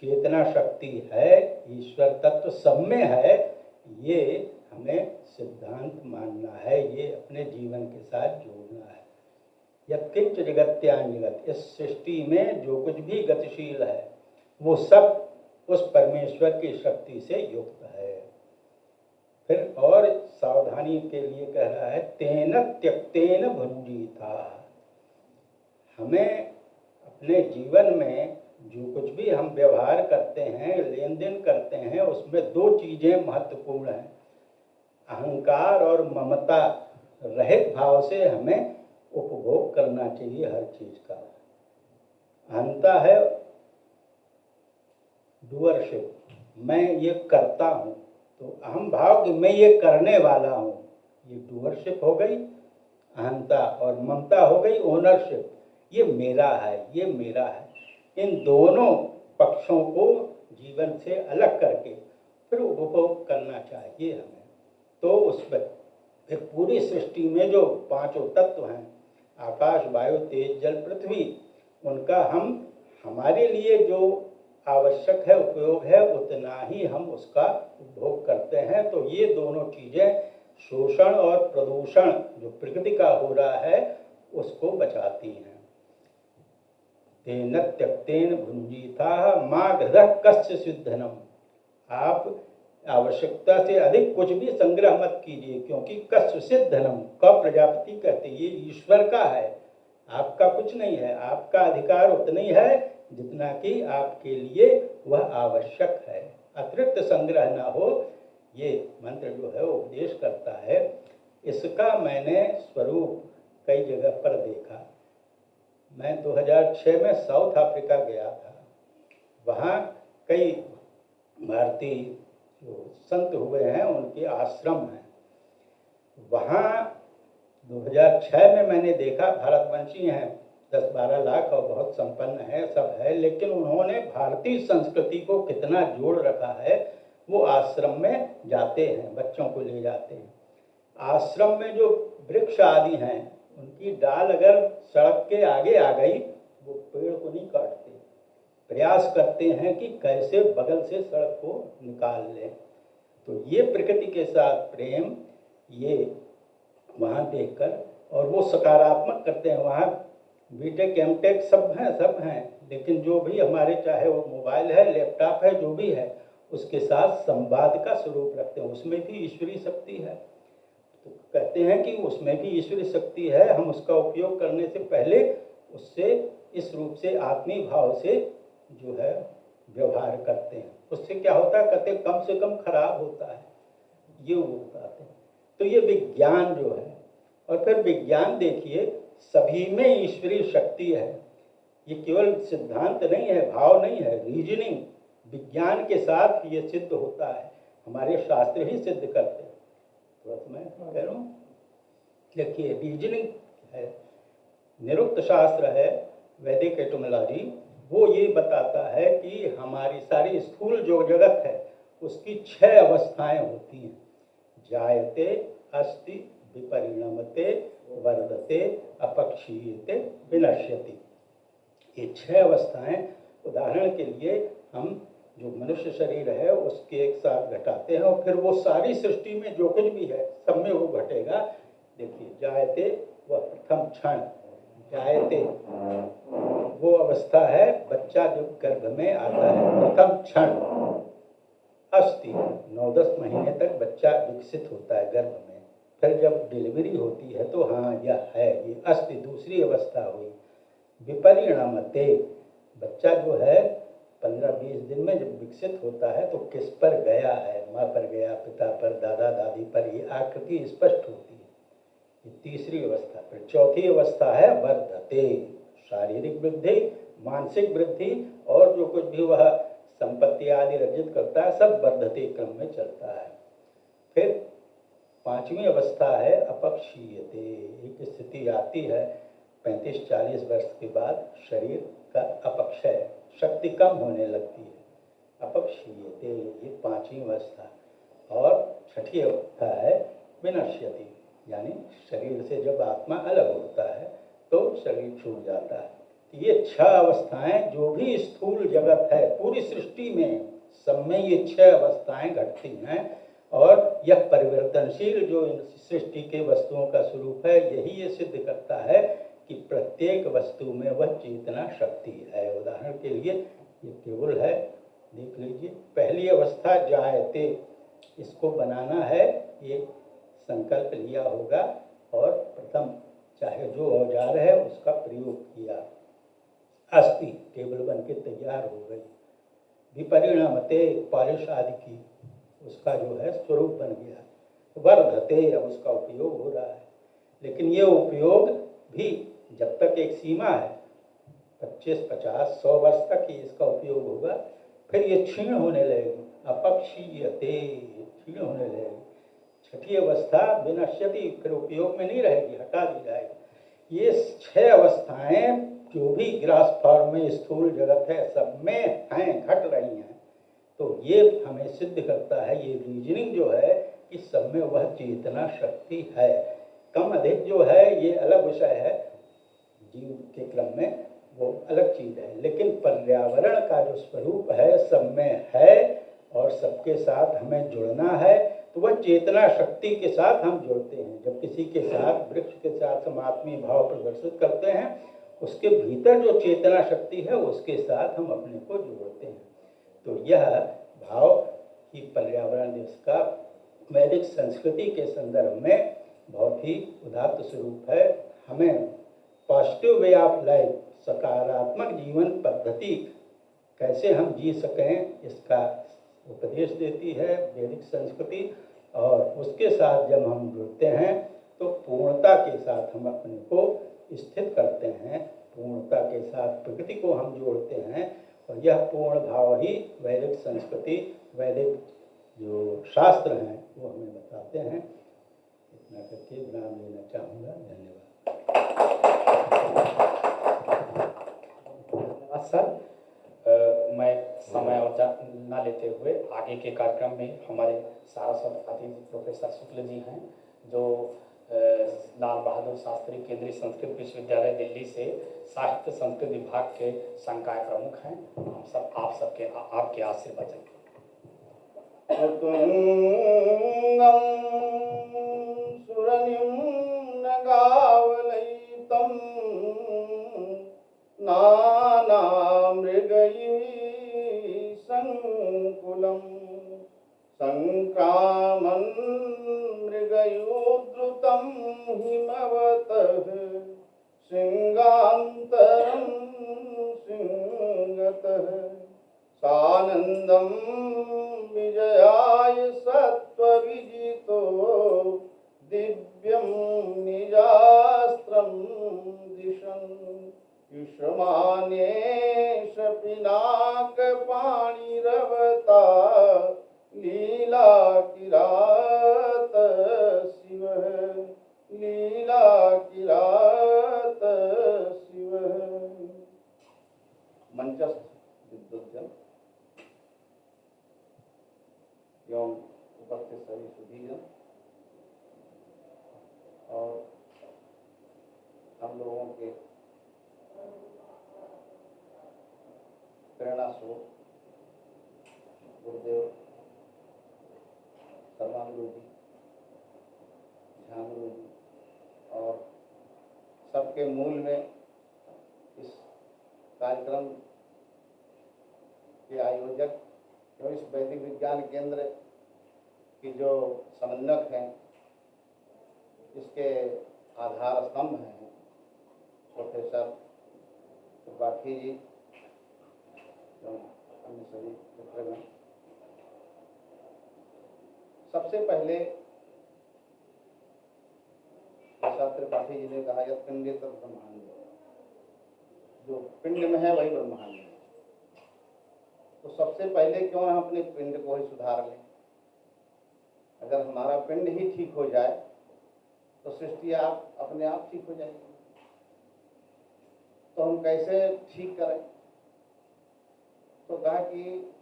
चेतना शक्ति है, ईश्वर तत्व सब में है। ये हमें सिद्धांत मानना है, ये अपने जीवन के साथ जोड़ना है। यत्किंच जगत्यां जगत, इस सृष्टि में जो कुछ भी गतिशील है वो सब उस परमेश्वर की शक्ति से युक्त है। फिर और सावधानी के लिए कह रहा है तेन त्यक्तेन भुंजीथा। हमें अपने जीवन में जो कुछ भी हम व्यवहार करते हैं, लेन देन करते हैं, उसमें दो चीज़ें महत्वपूर्ण हैं। अहंकार और ममता रहित भाव से हमें उपभोग करना चाहिए हर चीज़ का। अहंता है डूअरशिप, मैं ये करता हूँ, तो अहम भाव कि मैं ये करने वाला हूँ, ये डूअरशिप हो गई अहंता, और ममता हो गई ओनरशिप, ये मेरा है, ये मेरा है। इन दोनों पक्षों को जीवन से अलग करके फिर उपभोग करना चाहिए हमें। तो उस पर फिर पूरी सृष्टि में जो पांचों तत्व हैं, आकाश, वायु, तेज, जल, पृथ्वी, उनका हम हमारे लिए जो आवश्यक है, उपयोग है, उतना ही हम उसका उपभोग करते हैं। तो ये दोनों चीज़ें शोषण और प्रदूषण जो प्रकृति का हो रहा है उसको बचाती हैं। तेन त्यक्तेन भुंजीथा मा गृधः कस्य स्विद्धनम्। आप आवश्यकता से अधिक कुछ भी संग्रह मत कीजिए, क्योंकि कस्य स्विद्धनम् का प्रजापति कहते ये ईश्वर का है, आपका कुछ नहीं है। आपका अधिकार उतना ही है जितना कि आपके लिए वह आवश्यक है, अतिरिक्त संग्रह ना हो। ये मंत्र जो है उपदेश करता है। इसका मैंने स्वरूप कई जगह पर देखा। मैं 2006 में साउथ अफ्रीका गया था। वहाँ कई भारतीय जो संत हुए हैं उनके आश्रम हैं। वहाँ 2006 में मैंने देखा, भारतवंशी हैं, 10-12 लाख और बहुत संपन्न है, सब है, लेकिन उन्होंने भारतीय संस्कृति को कितना जोड़ रखा है। वो आश्रम में जाते हैं, बच्चों को ले जाते हैं। आश्रम में जो वृक्ष आदि हैं, उनकी डाल अगर सड़क के आगे आ गई, वो पेड़ को नहीं काटते, प्रयास करते हैं कि कैसे बगल से सड़क को निकाल लें। तो ये प्रकृति के साथ प्रेम, ये वहाँ देखकर, और वो सकारात्मक करते हैं। वहाँ बीटेक एमटेक सब हैं, लेकिन जो भी हमारे, चाहे वो मोबाइल है, लैपटॉप है, जो भी है, उसके साथ संवाद का स्वरूप रखते हैं। उसमें भी ईश्वरीय शक्ति है। तो कहते हैं कि उसमें भी ईश्वरीय शक्ति है, हम उसका उपयोग करने से पहले उससे इस रूप से आत्मीय भाव से जो है व्यवहार करते हैं। उससे क्या होता है, कहते कम से कम खराब होता है, ये वो बताते हैं। तो ये विज्ञान जो है, और फिर विज्ञान देखिए सभी में ईश्वरीय शक्ति है। ये केवल सिद्धांत नहीं है, भाव नहीं है, रीजनिंग विज्ञान के साथ ये सिद्ध होता है, हमारे शास्त्र ही सिद्ध करते हैं। तो मैं कह रहा हूँ, देखिए रीजनिंग है, निरुक्त शास्त्र है, वैदिक एटोमोलॉजी, वो ये बताता है कि हमारी सारी स्थूल जो जगत है उसकी 6 अवस्थाएं होती हैं। जायते, अस्ति, विपरिणमते, वर्धते, अपक्षीयते, विनश्यति। ये 6 अवस्थाएं, उदाहरण के लिए हम जो मनुष्य शरीर है उसके एक साथ घटाते हैं और फिर वो सारी सृष्टि में जो कुछ भी है सब में वो घटेगा। देखिए जायते वह प्रथम क्षण, जायते वो अवस्था है बच्चा जब गर्भ में आता है, प्रथम क्षण। अस्ति 9-10 महीने तक बच्चा विकसित होता है गर्भ में, फिर जब डिलीवरी होती है तो हाँ यह है, ये अस्ति दूसरी अवस्था हुई। विपरिणमते बच्चा जो है 15-20 दिन में जब विकसित होता है तो किस पर गया है, माँ पर गया, पिता पर, दादा दादी पर, ये आकृति स्पष्ट होती है। ये तीसरी अवस्था। फिर चौथी अवस्था है वर्धते, शारीरिक वृद्धि, मानसिक वृद्धि और जो कुछ भी वह संपत्ति आदि अर्जित करता है सब वर्धते क्रम में चलता है। फिर 5वीं अवस्था है अपक्षीयते। एक स्थिति आती है 35-40 वर्ष के बाद शरीर का अपक्षय, शक्ति कम होने लगती है, अपक्षीयते, ये 5वीं अवस्था। और 6ठी अवस्था है विनश्यति, यानी शरीर से जब आत्मा अलग होता है तो शरीर छूट जाता है। ये 6 अवस्थाएं जो भी स्थूल जगत है पूरी सृष्टि में, सब में ये 6 अवस्थाएं घटती हैं। और यह परिवर्तनशील जो सृष्टि के वस्तुओं का स्वरूप है, यही ये सिद्ध करता है कि प्रत्येक वस्तु में वह चेतना शक्ति है। उदाहरण के लिए ये टेबल है, देख लीजिए, पहली अवस्था जायते, इसको बनाना है, ये संकल्प लिया होगा और प्रथम चाहे जो औजार है उसका प्रयोग किया, अस्ति टेबल बन के तैयार हो गई। विपरिणमते, पॉलिश आदि की, उसका जो है स्वरूप बन गया। वर्धते, अब उसका उपयोग हो रहा है, लेकिन ये उपयोग भी जब तक एक सीमा है, 25, 50, 100 वर्ष तक ही इसका उपयोग होगा, फिर ये क्षीण होने लगेगी, अपक्षीयते, क्षीण होने लगेगी। 6ठी अवस्था विनश्यति, फिर उपयोग में नहीं रहेगी, हटा दी जाएगी। ये 6 अवस्थाएं जो भी ग्रास फॉर्म में स्थूल जगत है सब में हैं, घट रही हैं। तो ये हमें सिद्ध करता है, ये रीजनिंग जो है कि सब में वह चेतना शक्ति है। कम अधिक जो है ये अलग विषय है, जीव के क्रम में वो अलग चीज़ है, लेकिन पर्यावरण का जो स्वरूप है सब में है और सबके साथ हमें जुड़ना है। तो वह चेतना शक्ति के साथ हम जुड़ते हैं। जब किसी के साथ, वृक्ष के साथ हम आत्मीय भाव प्रदर्शित करते हैं, उसके भीतर जो चेतना शक्ति है उसके साथ हम अपने को जोड़ते हैं। तो यह भाव ही पर्यावरण दिवस का वैदिक संस्कृति के संदर्भ में बहुत ही उदात्त स्वरूप है। हमें पॉजिटिव वे ऑफ लाइफ, सकारात्मक जीवन पद्धति कैसे हम जी सकें, इसका उपदेश देती है वैदिक संस्कृति। और उसके साथ जब हम जुड़ते हैं तो पूर्णता के साथ हम अपने को स्थित करते हैं, पूर्णता के साथ प्रकृति को हम जोड़ते हैं। और यह पूर्ण भाव ही वैदिक संस्कृति, वैदिक जो शास्त्र हैं वो हमें बताते हैं। इतना करके विराम लेना चाहूँगा। धन्यवाद। धन्यवाद सर। मैं समय और ना लेते हुए आगे के कार्यक्रम में हमारे सारस्वत अतिथि प्रोफेसर शुक्ल जी हैं, जो लाल बहादुर शास्त्री केंद्रीय संस्कृत विश्वविद्यालय दिल्ली से साहित्य संस्कृत विभाग के संकाय प्रमुख हैं। हम सब आपके आशीर्वाद चाहिए। संकुलं संक्रामन् मृगयोद्धृतं हिमवतः सिंगान्तरं सिंगतः सानन्दं विजयाय सत्त्वविजितो युष्मान्येष पिनाक पाणि रवता लीला किरात शिव लीला किरात शिव। मंचस्थ विद्वज्जन एवं उपस्थित सभी सुधीजन और हम लोगों के प्रेरणा स्रोत गुरुदेव सर्वानंद जी, ध्यान गुरु जी और सबके मूल में इस कार्यक्रम के आयोजक एवं इस वैदिक विज्ञान केंद्र की जो समन्वयक हैं, इसके आधार स्तंभ हैं प्रोफेसर त्रिपाठी जी एवं अन्य सभी मित्रगण। सबसे पहले जैसा त्रिपाठी जी ने कहा, यत् पिंडे तत् ब्रह्मांड, जो पिंड में है वही ब्रह्मांड है। तो सबसे पहले क्यों हम अपने पिंड को ही सुधार लें। अगर हमारा पिंड ही ठीक हो जाए तो सृष्टि आप अपने आप ठीक हो जाएगी। तो हम कैसे ठीक करें। तो कहा कि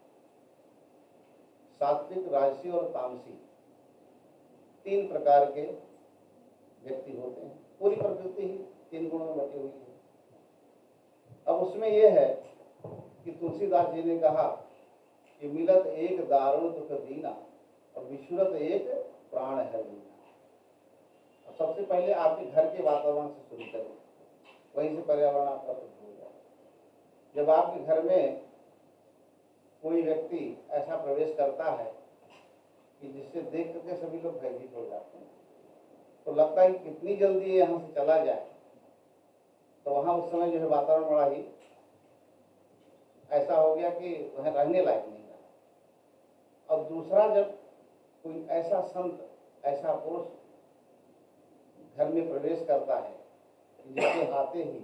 सात्विक, राजसी और तामसी 3 प्रकार के व्यक्ति होते हैं। पूरी प्रकृति ही 3 गुणों में बटी हुई है। अब उसमें यह है कि तुलसीदास जी ने कहा कि मिलत एक दारुण दुख दीना और विश्वरत एक प्राण है लीना। सबसे पहले आपके घर के वातावरण से शुरू करें, वहीं से पर्यावरण आपका शुद्ध हो जाए। जब आपके घर में कोई व्यक्ति ऐसा प्रवेश करता है कि जिससे देख करके सभी लोग भयभीत हो जाते हैं, तो लगता है कि कितनी जल्दी ये यहाँ से चला जाए। तो वहाँ उस समय जो है वातावरण बड़ा ही ऐसा हो गया कि वह रहने लायक नहीं रहा। और दूसरा, जब कोई ऐसा संत, ऐसा पुरुष घर में प्रवेश करता है जिसके आते ही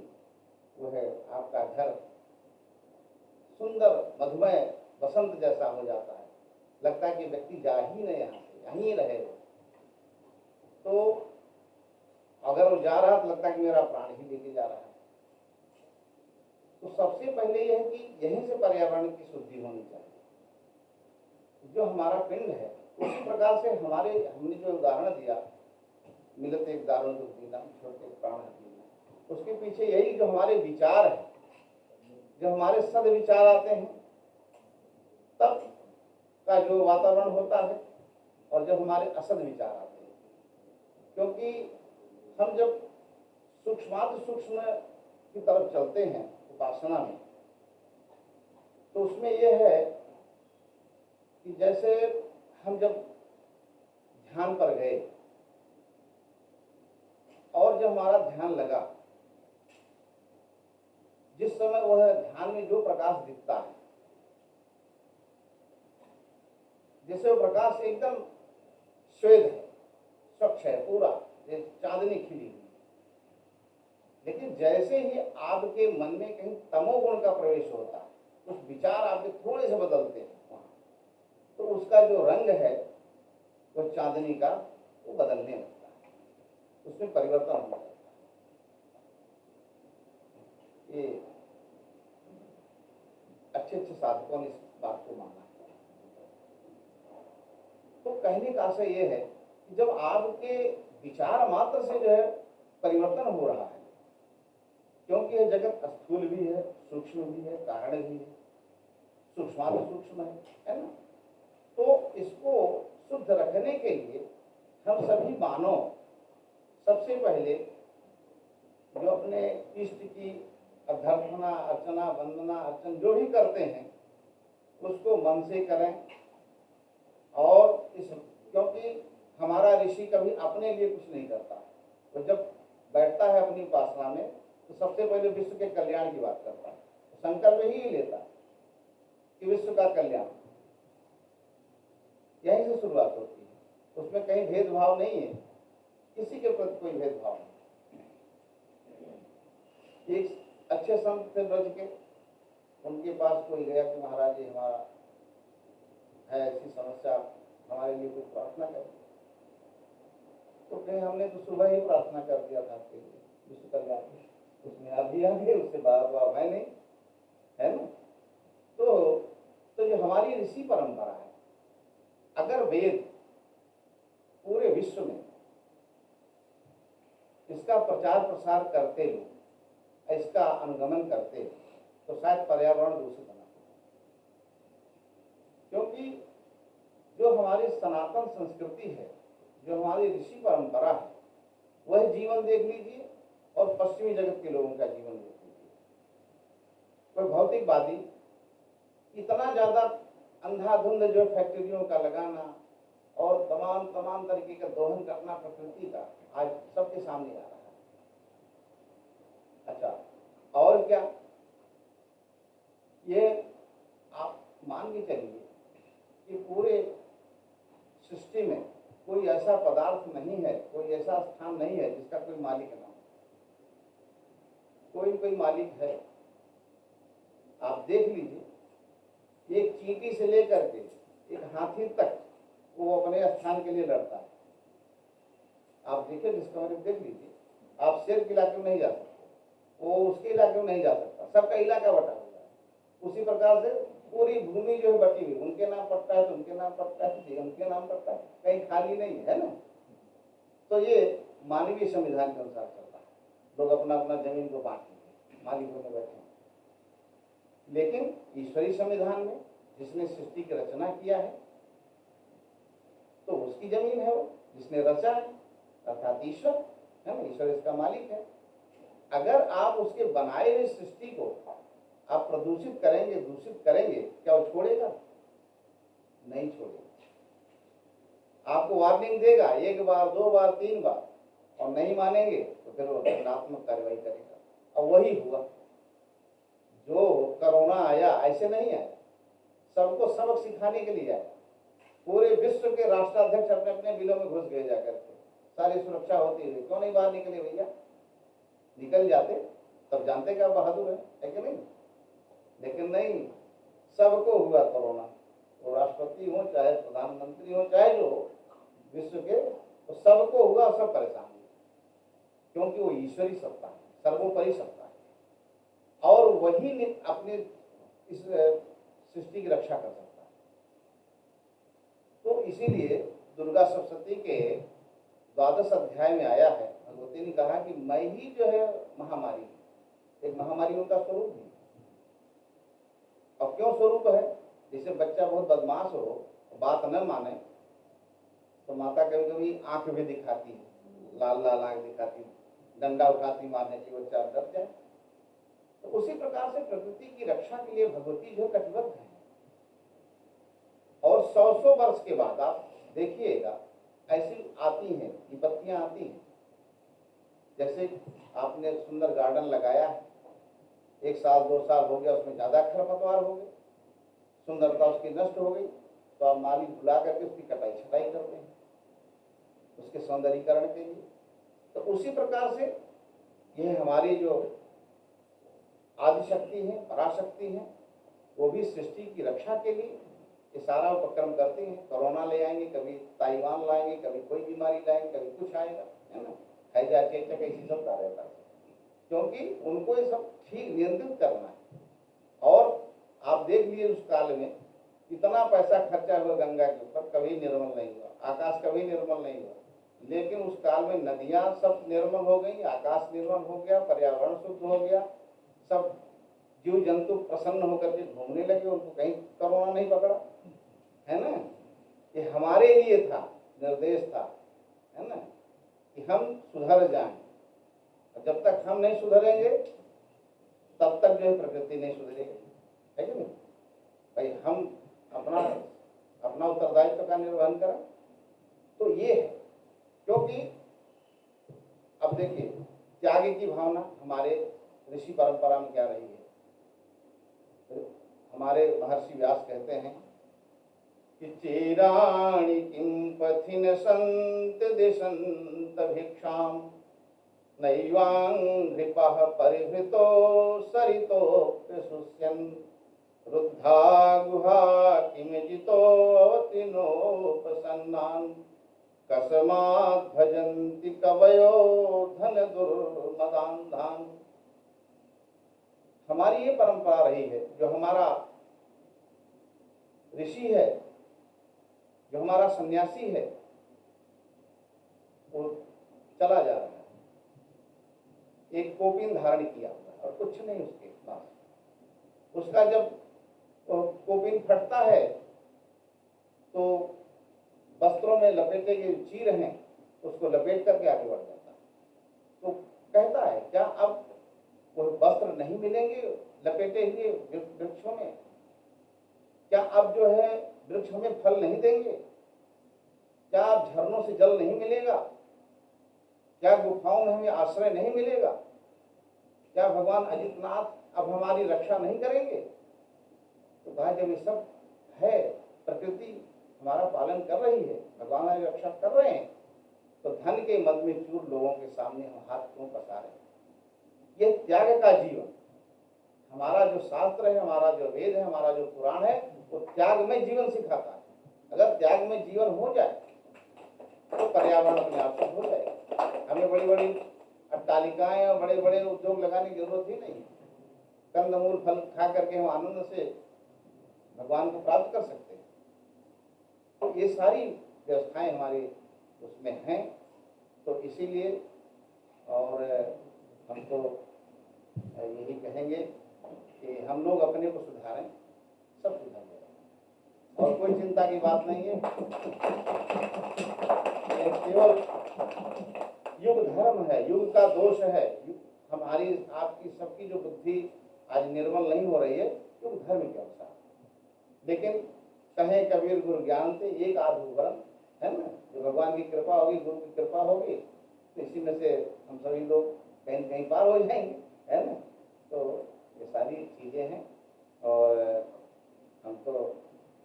वह आपका घर सुंदर मधुमय बसंत जैसा हो जाता है। लगता है कि व्यक्ति जा ही नहीं यहाँ से, यहीं रहे। तो अगर वो जा रहा तो लगता है कि मेरा प्राण ही लेके जा रहा है। तो सबसे पहले यह है कि यहीं से पर्यावरण की शुद्धि होनी चाहिए। जो हमारा पिंड है उसी प्रकार से हमने जो उदाहरण दिया, मिलत एक दारुण दुख दीना, छोटे प्राण दीना, उसके पीछे यही जो हमारे विचार है, जब हमारे सद विचार आते हैं तब का जो वातावरण होता है, और जब हमारे असद विचार आते हैं। क्योंकि हम जब सूक्ष्माति सूक्ष्म की तरफ चलते हैं उपासना में, तो उसमें यह है कि जैसे हम जब ध्यान पर गए और जब हमारा ध्यान लगा, जिस समय वह ध्यान में जो प्रकाश दिखता है, जैसे वो प्रकाश एकदम श्वेत है, स्वच्छ है, पूरा चांदनी खिली हुई। लेकिन जैसे ही आपके मन में कहीं तमोगुण का प्रवेश होता है, उस विचार आपके थोड़े से बदलते हैं वहां, तो उसका जो रंग है वो चांदनी का वो बदलने लगता है, उसमें परिवर्तन होने लगता है। ये अच्छे अच्छे साधकों ने इस बात को माना है। तो कहने का आशय ये है कि जब आपके विचार मात्र से जो है परिवर्तन हो रहा है, क्योंकि यह जगत स्थूल भी है, सूक्ष्म भी है, कारण भी है, सूक्ष्माति सूक्ष्म है ना। तो इसको शुद्ध रखने के लिए हम सभी मानव सबसे पहले जो अपने इष्ट की अभ्यर्थना, अर्चना, वंदना, अर्चन जो भी करते हैं उसको मन से करें। और क्योंकि हमारा ऋषि कभी अपने लिए कुछ नहीं करता, तो जब बैठता है अपनी उपासना में तो सबसे पहले विश्व के कल्याण की बात करता है, तो संकल्प ही लेता है कि विश्व का कल्याण। यहीं से शुरुआत होती है, उसमें कहीं भेदभाव नहीं है, किसी के प्रति कोई भेदभाव नहीं। एक अच्छे संत थे ब्रज के, उनके पास कोई गया कि महाराज जी हमारा है ऐसी समस्या, हमारे लिए कुछ प्रार्थना करें। तो कहे हमने तो सुबह ही प्रार्थना कर दिया था आपके लिए विश्व कल्याण की, उसमें आप भी आ गए, उससे बात है नहीं, है ना। तो जो हमारी ऋषि परंपरा है, अगर वेद पूरे विश्व में इसका प्रचार प्रसार करते लोग, इसका अनुगमन करते, तो शायद पर्यावरण दूषित ना हो। क्योंकि जो हमारी सनातन संस्कृति है, जो हमारी ऋषि परंपरा है, वह जीवन देख लीजिए और पश्चिमी जगत के लोगों का जीवन देख लीजिए। कोई भौतिकवादी इतना ज्यादा अंधाधुंध जो फैक्ट्रियों का लगाना और तमाम तरीके का दोहन करना प्रकृति का, आज सबके सामने आ रहा है। अच्छा, और क्या, ये आप मान के चलिए कि पूरे सृष्टि में कोई ऐसा पदार्थ नहीं है, कोई ऐसा स्थान नहीं है जिसका कोई मालिक ना हो। कोई मालिक है। आप देख लीजिए, एक चींटी से लेकर के एक हाथी तक वो अपने स्थान के लिए लड़ता है। आप देखिए, डिस्कवरी देख लीजिए, आप शेर के इलाके में नहीं जा सकते, वो उसके इलाके में नहीं जा सकता, सबका इलाका बटा हुआ है। उसी प्रकार से पूरी भूमि जो है बटी हुई, उनके नाम पड़ता है तो उनके नाम पड़ता है, उनके नाम पड़ता है, कहीं खाली नहीं है ना। तो ये मानवीय संविधान के अनुसार चलता है, लोग अपना अपना जमीन को बांटते, मालिकों में बैठे। लेकिन ईश्वरीय संविधान में जिसने सृष्टि की रचना किया है, तो उसकी जमीन है वो, जिसने रचा है, अर्थात ईश्वर है ना, ईश्वर इसका मालिक है। अगर आप उसके बनाए हुए सृष्टि को आप प्रदूषित करेंगे, दूषित करेंगे, क्या वो छोड़ेगा? नहीं छोड़ेगा। आपको वार्निंग देगा 1 बार 2 बार 3 बार, और नहीं मानेंगे तो फिर वो दंडात्मक कार्रवाई करेगा। और वही हुआ, जो कोरोना आया ऐसे नहीं आया, सबको सबक सिखाने के लिए आया। पूरे विश्व के राष्ट्राध्यक्ष अपने अपने बिलों में घुस गए जाकर के, सारी सुरक्षा होती हुई, क्यों नहीं बाहर निकले भैया? निकल जाते तब जानते क्या बहादुर है कि नहीं? लेकिन नहीं, सबको हुआ कोरोना, वो राष्ट्रपति हो चाहे प्रधानमंत्री हो चाहे जो विश्व के, तो सबको हुआ, सब परेशान हुए, क्योंकि वो ईश्वरी सत्ता है, सर्वोपरि सत्ता है, और वही अपने इस सृष्टि की रक्षा कर सकता है। तो इसीलिए दुर्गा सप्तशती के 12 अध्याय में आया है, भगवती ने कहा कि मैं ही जो है महामारी, एक महामारी उनका स्वरूप है। और क्यों स्वरूप है? जैसे बच्चा बहुत बदमाश हो, बात न माने, तो माता कभी कभी आंख भी दिखाती है, लाल लाल आंख दिखाती, डंडा उठाती मारने की, बच्चा डर जाए। तो उसी प्रकार से प्रकृति की रक्षा के लिए भगवती जो कटिबद्ध है। और 100 वर्ष के बाद आप देखिएगा, ऐसी आती हैं विपत्तियां आती हैं। जैसे आपने सुंदर गार्डन लगाया है, 1 साल 2 साल हो गया, उसमें ज्यादा खरपतवार हो गए, सुंदरता उसकी नष्ट हो गई, तो आप माली बुला करके उसकी कटाई छटाई करते हैं उसके सौंदर्यीकरण के लिए। तो उसी प्रकार से यह हमारी जो आदिशक्ति है, पराशक्ति है, वो भी सृष्टि की रक्षा के लिए ये सारा उपक्रम करती हैं। कोरोना ले आएंगे, कभी ताइवान लाएंगे, कभी कोई बीमारी लाएंगे, कभी कुछ आएगा, है ना, हैजा चेचक ऐसी चलता रहता है, क्योंकि उनको ये सब ठीक नियंत्रित करना है। और आप देख लिए उस काल में कितना पैसा खर्चा हुआ गंगा के ऊपर, कभी निर्मल नहीं हुआ, आकाश कभी निर्मल नहीं हुआ। लेकिन उस काल में नदियां सब निर्मल हो गई, आकाश निर्मल हो गया, पर्यावरण शुद्ध हो गया, सब जीव जंतु प्रसन्न होकर के घूमने लगे, उनको कहीं कोरोना नहीं पकड़ा, है ना। ये हमारे लिए था, निर्देश था, है ना, कि हम सुधर जाएं। जब तक हम नहीं सुधरेंगे तब तक जो है प्रकृति नहीं सुधरेगी, है कि नहीं भाई? हम अपना उत्तरदायित्व का निर्वहन करें। तो ये है, क्योंकि अब देखिए त्याग की भावना हमारे ऋषि परंपरा में क्या रही है। तो हमारे महर्षि व्यास कहते हैं कि चेराणि किं पथिन संत दिशंत भिक्षाम नैवाङ्घ्रिपः परिहृतो सरितोऽप्यशुष्यन् रुद्धा गुहा किमिजितोऽवतीर्णोपसन्नान् कस्मात् भजन्ति कवयो धन दुर्मदान्धान्। हमारी ये परंपरा रही है, जो हमारा ऋषि है, जो हमारा सन्यासी है, वो चला जा रहा है, एक कोपिन धारण किया हुआ है और कुछ नहीं उसके पास। उसका जब कोपिन फटता है तो वस्त्रों में लपेटे के चीर हैं, उसको लपेट करके आगे बढ़ जाता है। तो कहता है क्या अब वो वस्त्र नहीं मिलेंगे लपेटे हुए वृक्षों में? क्या अब जो है वृक्ष हमें फल नहीं देंगे? क्या अब झरनों से जल नहीं मिलेगा? क्या गुफाओं में हमें आश्रय नहीं मिलेगा? क्या भगवान अजितनाथ अब हमारी रक्षा नहीं करेंगे? तो कहा जब ये सब है, प्रकृति हमारा पालन कर रही है, भगवान हमारी रक्षा कर रहे हैं, तो धन के मद में चूर लोगों के सामने हम हाथ क्यों पसारें? ये त्याग का जीवन, हमारा जो शास्त्र है, हमारा जो वेद है, हमारा जो पुराण है, वो त्याग में जीवन सिखाता है। अगर त्याग में जीवन हो जाए तो पर्यावरण अपने आप से हो जाएगा। हमें बड़ी बड़ी अट्टालिकाएं और बड़े बड़े उद्योग लगाने की जरूरत ही नहीं है। कंदमूल फल खा करके हम आनंद से भगवान को प्राप्त कर सकते हैं। तो ये सारी व्यवस्थाएं हमारी उसमें हैं। तो इसीलिए और हम तो यही कहेंगे कि हम लोग अपने को सुधारें, सब सुधर जाएगा और कोई चिंता की बात नहीं है। ये केवल युग धर्म है, युग का दोष है। हमारी आपकी सबकी जो बुद्धि आज निर्मल नहीं हो रही है युग धर्म के अनुसार। लेकिन कहे कबीर गुरु ज्ञान से एक आधुवरण है ना, जो भगवान की कृपा होगी, गुरु की कृपा होगी, तो इसी में से हम सभी लोग कहीं कहीं पार हो जाएंगे, है ना। तो ये सारी चीज़ें हैं और हम तो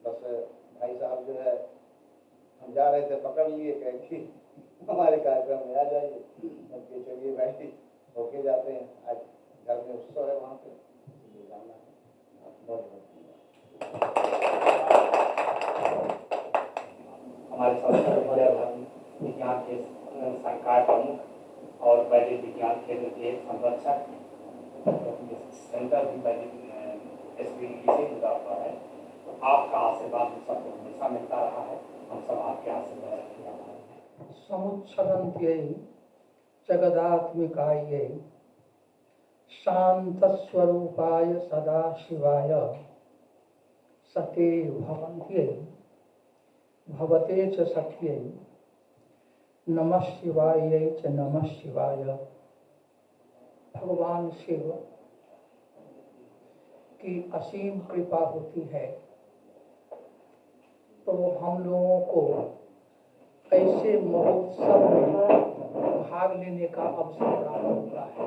बस भाई साहब जो है, हम जा रहे थे पकड़ लिए, कह कि हमारे कार्यक्रम में आ जाइए। कि चलिए भाई होके जाते हैं, आज घर में उत्सव है वहाँ पे, इसलिए जाना है। बहुत बहुत हमारे संस्कृत विज्ञान के संकाय प्रमुख और वैदिक विज्ञान केंद्र के संरक्षक, सेंटर भी वैदिक SBD से जुड़ा हुआ है। तो आपका आशीर्वाद हम सबको हमेशा मिलता रहा है, हम सब आपके आशीर्वाद रखते हैं। समुच्छलन्त्यै जगदात्मिकायै शान्तस्वरूपाय सदाशिवाय सते भवन्त्यै भवते च सत्यै नमः शिवायै च नमः शिवाय। भगवान शिव की असीम कृपा होती है तो हम लोगों को ऐसे महोत्सव में भाग लेने का अवसर प्राप्त होता है।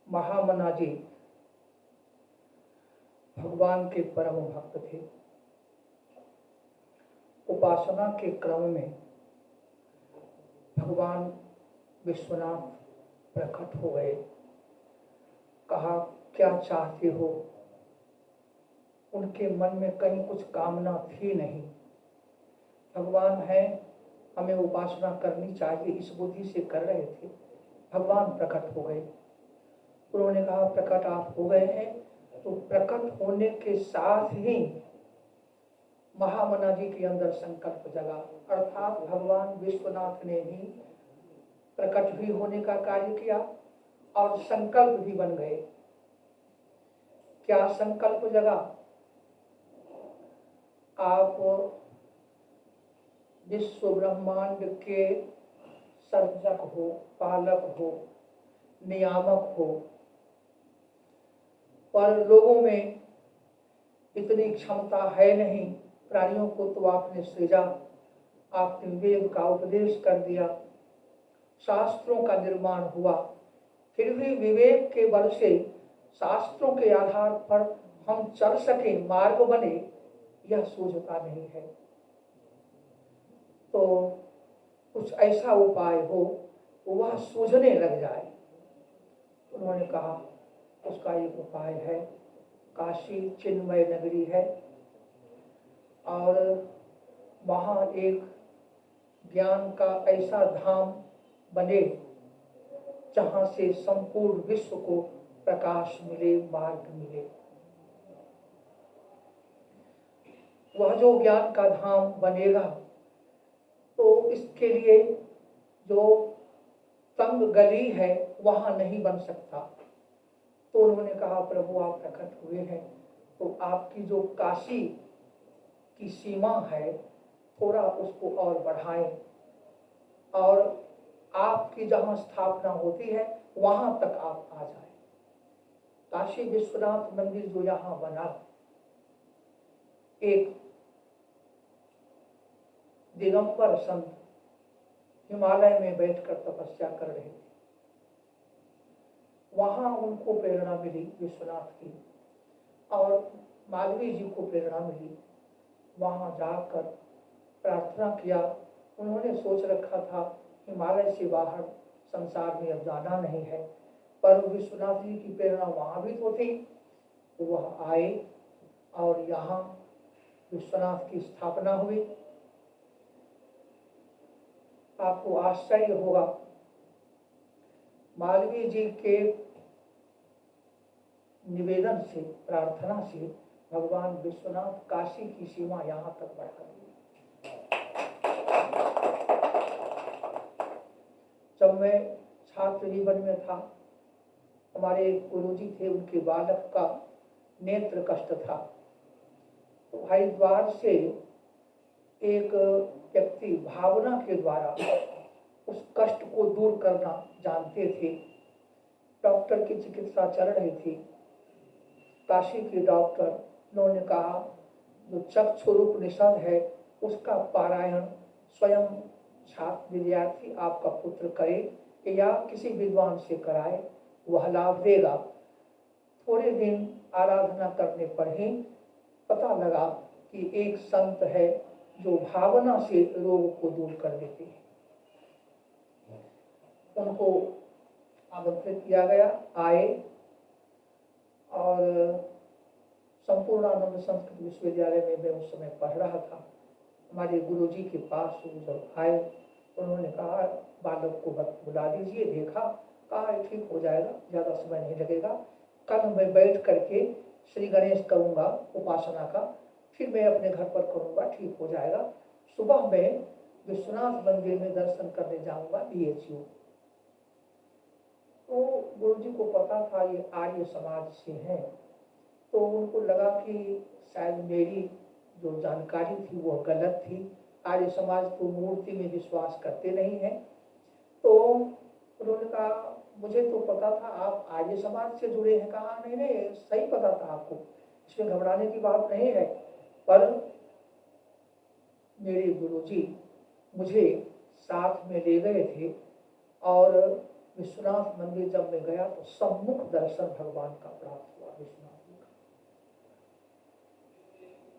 महामना जी भगवान के परम भक्त थे। उपासना के क्रम में भगवान विश्वनाथ प्रकट हो गए। कहा क्या चाहते हो? उनके मन में कहीं कुछ कामना थी नहीं। भगवान है, हमें उपासना करनी चाहिए, इस बुद्धि से कर रहे थे। भगवान प्रकट हो गए। उन्होंने कहा प्रकट आप हो गए हैं, तो प्रकट होने के साथ ही महामना जी के अंदर संकल्प जगा, अर्थात भगवान विश्वनाथ ने ही प्रकट भी होने का कार्य किया और संकल्प भी बन गए। क्या संकल्प जगा? आप विश्व ब्रह्मांड के सर्जक हो, पालक हो, नियामक हो, पर लोगों में इतनी क्षमता है नहीं। प्राणियों को तो आपने सृजा, आपने वेद का उपदेश कर दिया, शास्त्रों का निर्माण हुआ, फिर भी विवेक के बल से शास्त्रों के आधार पर हम चल सके, मार्ग बने, यह सूझता नहीं है। तो कुछ ऐसा उपाय हो वह सूझने लग जाए। उन्होंने कहा उसका एक उपाय है, काशी चिन्मय नगरी है और वहाँ एक ज्ञान का ऐसा धाम बने जहाँ से संपूर्ण विश्व को प्रकाश मिले, मार्ग मिले। वह जो ज्ञान का धाम बनेगा तो इसके लिए जो तंग गली है वहाँ नहीं बन सकता। तो उन्होंने कहा प्रभु आप प्रकट हुए हैं तो आपकी जो काशी की सीमा है थोड़ा उसको और बढ़ाएं और आपकी जहाँ स्थापना होती है वहाँ तक आप आ जाएं। काशी विश्वनाथ मंदिर जो यहाँ बना, एक दिगंबर संत हिमालय में बैठकर तपस्या कर रहे थे। वहाँ उनको प्रेरणा मिली विश्वनाथ की और मालवीय जी को प्रेरणा मिली। वहाँ जाकर प्रार्थना किया। उन्होंने सोच रखा था हिमालय से बाहर संसार में अब जाना नहीं है, पर विश्वनाथ जी की प्रेरणा वहाँ भी तो थी। तो वह आए और यहाँ विश्वनाथ की स्थापना हुई। आपको आश्चर्य होगा, मालवीय जी के निवेदन से, प्रार्थना से भगवान विश्वनाथ काशी की सीमा यहाँ तक बढ़ा दी। जब मैं छात्र जीवन में था, हमारे एक गुरुजी थे, उनके बालक का नेत्र कष्ट था। तो हरिद्वार से एक व्यक्ति भावना के द्वारा उस कष्ट को दूर करना जानते थे। डॉक्टर की चिकित्सा चल रही थी। काशी के डॉक्टर, उन्होंने कहा जो चक्षुरुपनिषद है उसका पारायण स्वयं छात्र विद्यार्थी आपका पुत्र करे या किसी विद्वान से कराए, वह लाभ देगा। थोड़े दिन आराधना करने पर ही पता लगा कि एक संत है जो भावना से रोग को दूर कर देते हैं। उनको आमंत्रित किया गया, आए और संपूर्णानंद संस्कृत विश्वविद्यालय में मैं उस समय पढ़ रहा था। हमारे गुरुजी के पास वो जब आए, उन्होंने कहा बालक को बुला दीजिए। देखा, कहा ठीक हो जाएगा, ज़्यादा समय नहीं लगेगा। कल मैं बैठ करके श्री गणेश करूँगा उपासना का, फिर मैं अपने घर पर करूँगा, ठीक हो जाएगा। सुबह मैं विश्वनाथ मंदिर में दर्शन करने जाऊँगा BHU। तो गुरुजी को पता था ये आर्य समाज से हैं, तो उनको लगा कि शायद मेरी जो जानकारी थी वो गलत थी। आर्य समाज तो मूर्ति में विश्वास करते नहीं हैं। तो उन्होंने कहा मुझे तो पता था आप आर्य समाज से जुड़े हैं। कहा नहीं नहीं, सही पता था आपको, इसमें घबराने की बात नहीं है। पर मेरे गुरुजी मुझे साथ में ले गए थे और विश्वनाथ मंदिर जब मैं गया तो सम्मुख दर्शन भगवान का प्राप्त हुआ। विश्वनाथ जी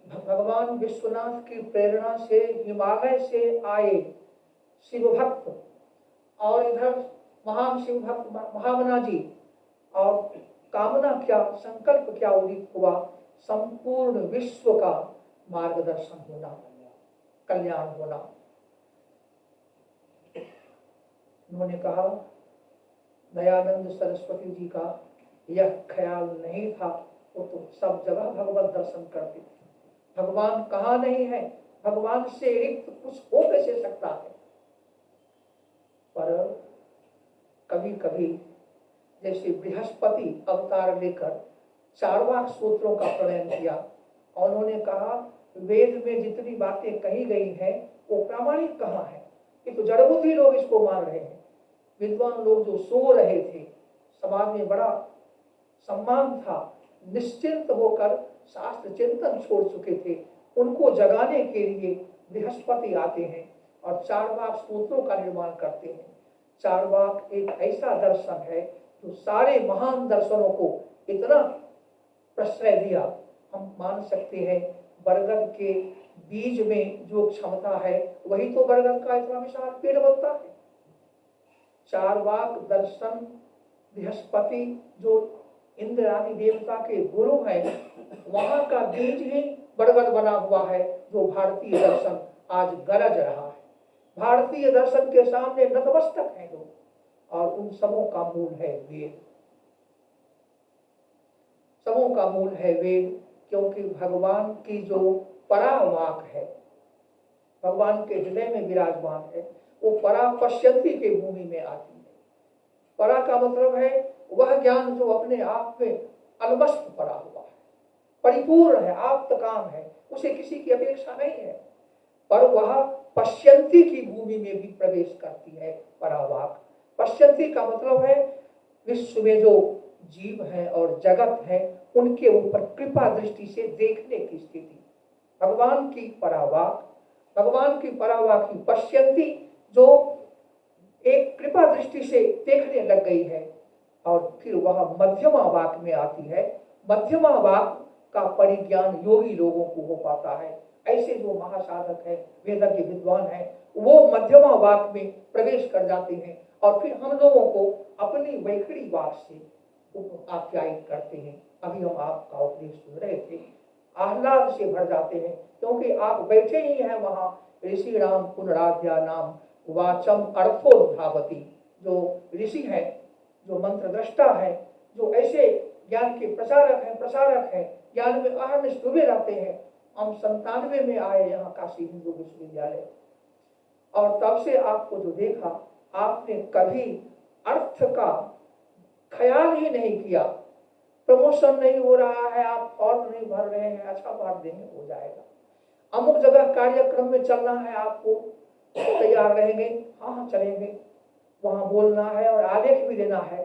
का भगवान विश्वनाथ की प्रेरणा से हिमालय से आए शिव भक्त और इधर महान शिव भक्त महामना जी, और कामना क्या, संकल्प क्या उदित हुआ, संपूर्ण विश्व का मार्गदर्शन होना, कल्याण होना। उन्होंने कहा दयानंद सरस्वती जी का यह ख्याल नहीं था, वो तो सब जगह भगवत दर्शन करते थे। भगवान कहाँ नहीं है, भगवान से रिक्त कुछ हो कैसे सकता है। पर कभी कभी जैसे बृहस्पति अवतार लेकर चारवाक सूत्रों का प्रणयन किया और उन्होंने कहा वेद में जितनी बातें कही गई हैं वो प्रामाणिक कहाँ है, ये तो जड़बुद्धि लोग इसको मान रहे हैं। विद्वान लोग जो सो रहे थे, समाज में बड़ा सम्मान था, निश्चिंत होकर शास्त्र चिंतन छोड़ चुके थे, उनको जगाने के लिए बृहस्पति आते हैं और चारवाक सूत्रों का निर्माण करते हैं। चारवाक एक ऐसा दर्शन है जो सारे महान दर्शनों को इतना प्रश्रय दिया। हम मान सकते हैं बरगद के बीज में जो क्षमता है वही तो बरगद का इतना विशाल पेड़ बनता है। चारवाक दर्शन बृहस्पति जो इंद्र आदि देवता के गुरु हैं, वहां का बीज ही बरगद बना हुआ है, जो भारतीय दर्शन आज गरज रहा है। भारतीय दर्शन के सामने नतमस्तक हैं लोग, और उन सबों का मूल है वेद। सबों का मूल है वेद, क्योंकि भगवान की जो परावाक है, भगवान के हृदय में विराजमान है, वो परा पश्यंती के भूमि में आती है। परा का मतलब है वह ज्ञान जो अपने आप में अलमस्त पड़ा हुआ है, परिपूर्ण है, आप्त काम है, उसे किसी की अपेक्षा नहीं है, पर वह पश्यंती की भूमि में भी प्रवेश करती है परावाक। पश्यंती का मतलब है विश्व में जो जीव है और जगत है उनके ऊपर कृपा दृष्टि से देखने की स्थिति। भगवान की परावाक, भगवान की परावाकी पश्यंती जो एक कृपा दृष्टि से देखने लग गई है, और फिर वह मध्यमा वाक में आती है। मध्यमा वाक का परिज्ञान योगी लोगों को हो पाता है। ऐसे जो महासाधक है, वेदज्ञ विद्वान है, वो मध्यमा वाक में प्रवेश कर जाते हैं, और फिर हम लोगों को अपनी वैखरी वाक से आप्यायित करते हैं। अभी हम आपका उपदेश सुन रहे थे, आह्लाद से भर जाते हैं, क्योंकि आप बैठे ही हैं वहाँ। ऋषि राम पुनराध्या नाम वाचम अर्थोद्धावती, जो ऋषि हैं, जो मंत्र दृष्टा है, जो ऐसे ज्ञान के प्रसारक हैं, ज्ञान में अहर्निश डूबे रहते हैं। हम 97 में आए यहाँ काशी हिंदू विश्वविद्यालय, और तब से आपको जो देखा, आपने कभी अर्थ का ख्याल ही नहीं किया। प्रमोशन नहीं हो रहा है, आप फॉर्म नहीं भर रहे हैं, अच्छा बात देंगे हो जाएगा। अमुक जगह कार्यक्रम में चलना है, आपको तैयार रहेंगे, हाँ चलेंगे। वहाँ बोलना है और आलेख भी देना है,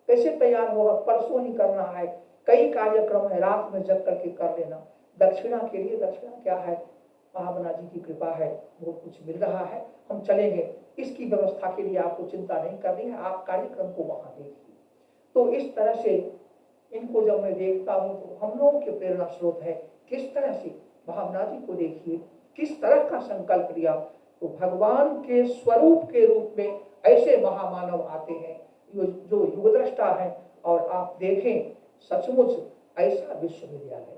कैसे तैयार होगा, परसों ही करना है। कई कार्यक्रम है, रात में जग करके कर लेना। दक्षिणा के लिए, दक्षिणा क्या है, महामना जी की कृपा है, वो कुछ मिल रहा है, हम चलेंगे। इसकी व्यवस्था के लिए आपको चिंता नहीं करनी है, आप कार्यक्रम को वहाँ देखिए। तो इस तरह से इनको जब मैं देखता हूँ तो हम लोगों के प्रेरणा स्रोत है। किस तरह से भावना जी को देखिए, किस तरह का संकल्प लिया। तो भगवान के स्वरूप के रूप में ऐसे महामानव आते हैं जो युगद्रष्टा है, और आप देखें सचमुच ऐसा विश्वविद्यालय।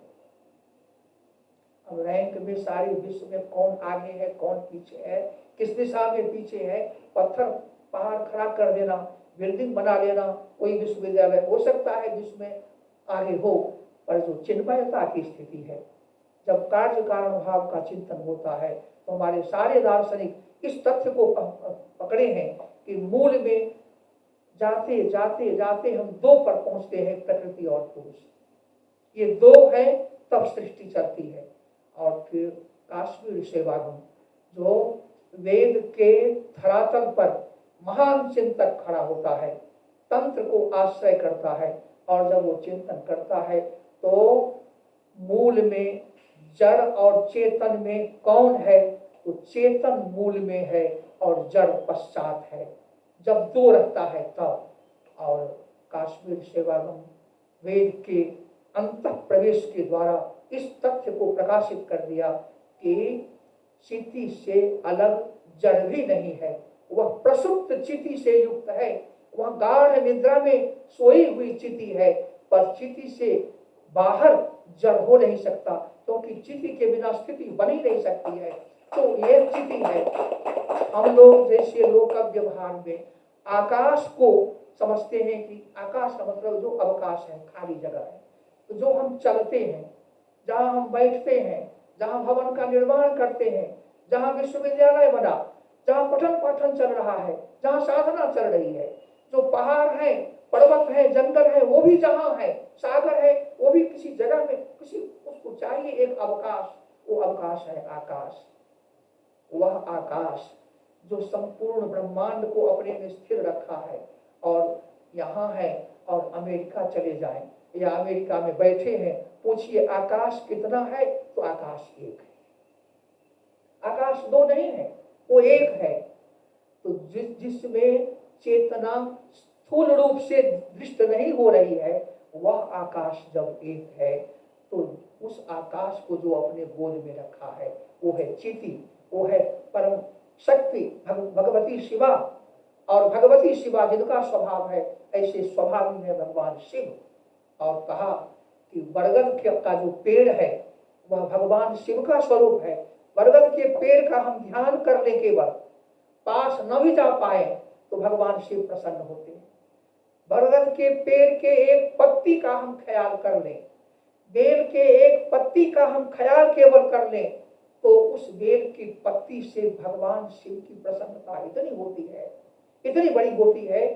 अब रैंक में सारे विश्व में कौन आगे है, कौन पीछे है, किस दिशा में पीछे है, पत्थर पहाड़ खड़ा कर देना, बिल्डिंग बना लेना, कोई विश्वविद्यालय हो सकता है जिसमें आगे हो, पर जो चिन्मयता की स्थिति है, जब कार्य कारण भाव का चिंतन होता है, तो हमारे सारे दार्शनिक इस तथ्य को पकड़े हैं कि मूल में जाते जाते जाते हम दो पर पहुंचते हैं, प्रकृति और पुरुष। ये दो है तब सृष्टि चलती है। और फिर काश्मीर सेवागम, जो वेद के धरातल पर महान चिंतक खड़ा होता है, तंत्र को आश्रय करता है, और जब वो चिंतन करता है तो मूल में जड़ और चेतन में कौन है, तो चेतन मूल में है और जड़ पश्चात है। जब दो रहता है तब। और काश्मीर सेवागम वेद के अंत प्रवेश के द्वारा इस तथ्य को प्रकाशित कर दिया कि चिति से अलग जड़ भी नहीं है, वह प्रसुप्त चिति से युक्त है, वह गाढ़ निद्रा में सोई हुई चिति है, पर चिति से बाहर जड़ हो नहीं सकता, क्योंकि चिति के बिना स्थिति बन ही नहीं सकती है। तो यह चिति है। हम लोग जैसे लोक व्यवहार में आकाश को समझते हैं कि आकाश का मतलब जो अवकाश है, खाली जगह है। तो जो हम चलते हैं, जहाँ हम बैठते हैं, जहाँ भवन का निर्माण करते हैं, जहाँ विश्वविद्यालय बना, जहाँ पठन पाठन चल रहा है, जहाँ साधना चल रही है, जो पहाड़ है, पर्वत है, जंगल है, वो भी जहाँ है, सागर है, वो भी किसी जगह में, किसी उसको चाहिए एक अवकाश, वो अवकाश है आकाश। वह आकाश जो संपूर्ण ब्रह्मांड को अपने में स्थिर रखा है, और यहाँ है, और अमेरिका चले जाएं या अमेरिका में बैठे हैं, पूछिए आकाश कितना है, तो आकाश एक है। आकाश दो नहीं है, वो एक है। तो जिसमें चेतना स्थूल रूप से दृष्ट नहीं हो रही है, वह आकाश जब एक है, तो उस आकाश को जो अपने गोद में रखा है वो है चीटी, वो है परम शक्ति भगवती शिवा। और भगवती शिवा जिनका स्वभाव है ऐसे स्वभावी है भगवान शिव। और कहा कि बरगद का जो पेड़ है वह भगवान शिव का स्वरूप है। बरगद के पेड़ का हम ध्यान करने के बाद पास न भी जा पाए तो भगवान शिव प्रसन्न होते हैं। बरगद के पेड़ के एक पत्ती का हम ख्याल कर लें, बेल के एक पत्ती का हम ख्याल केवल कर लें तो उस बेल की पत्ती से भगवान शिव की प्रसन्नता इतनी होती है, इतनी बड़ी होती है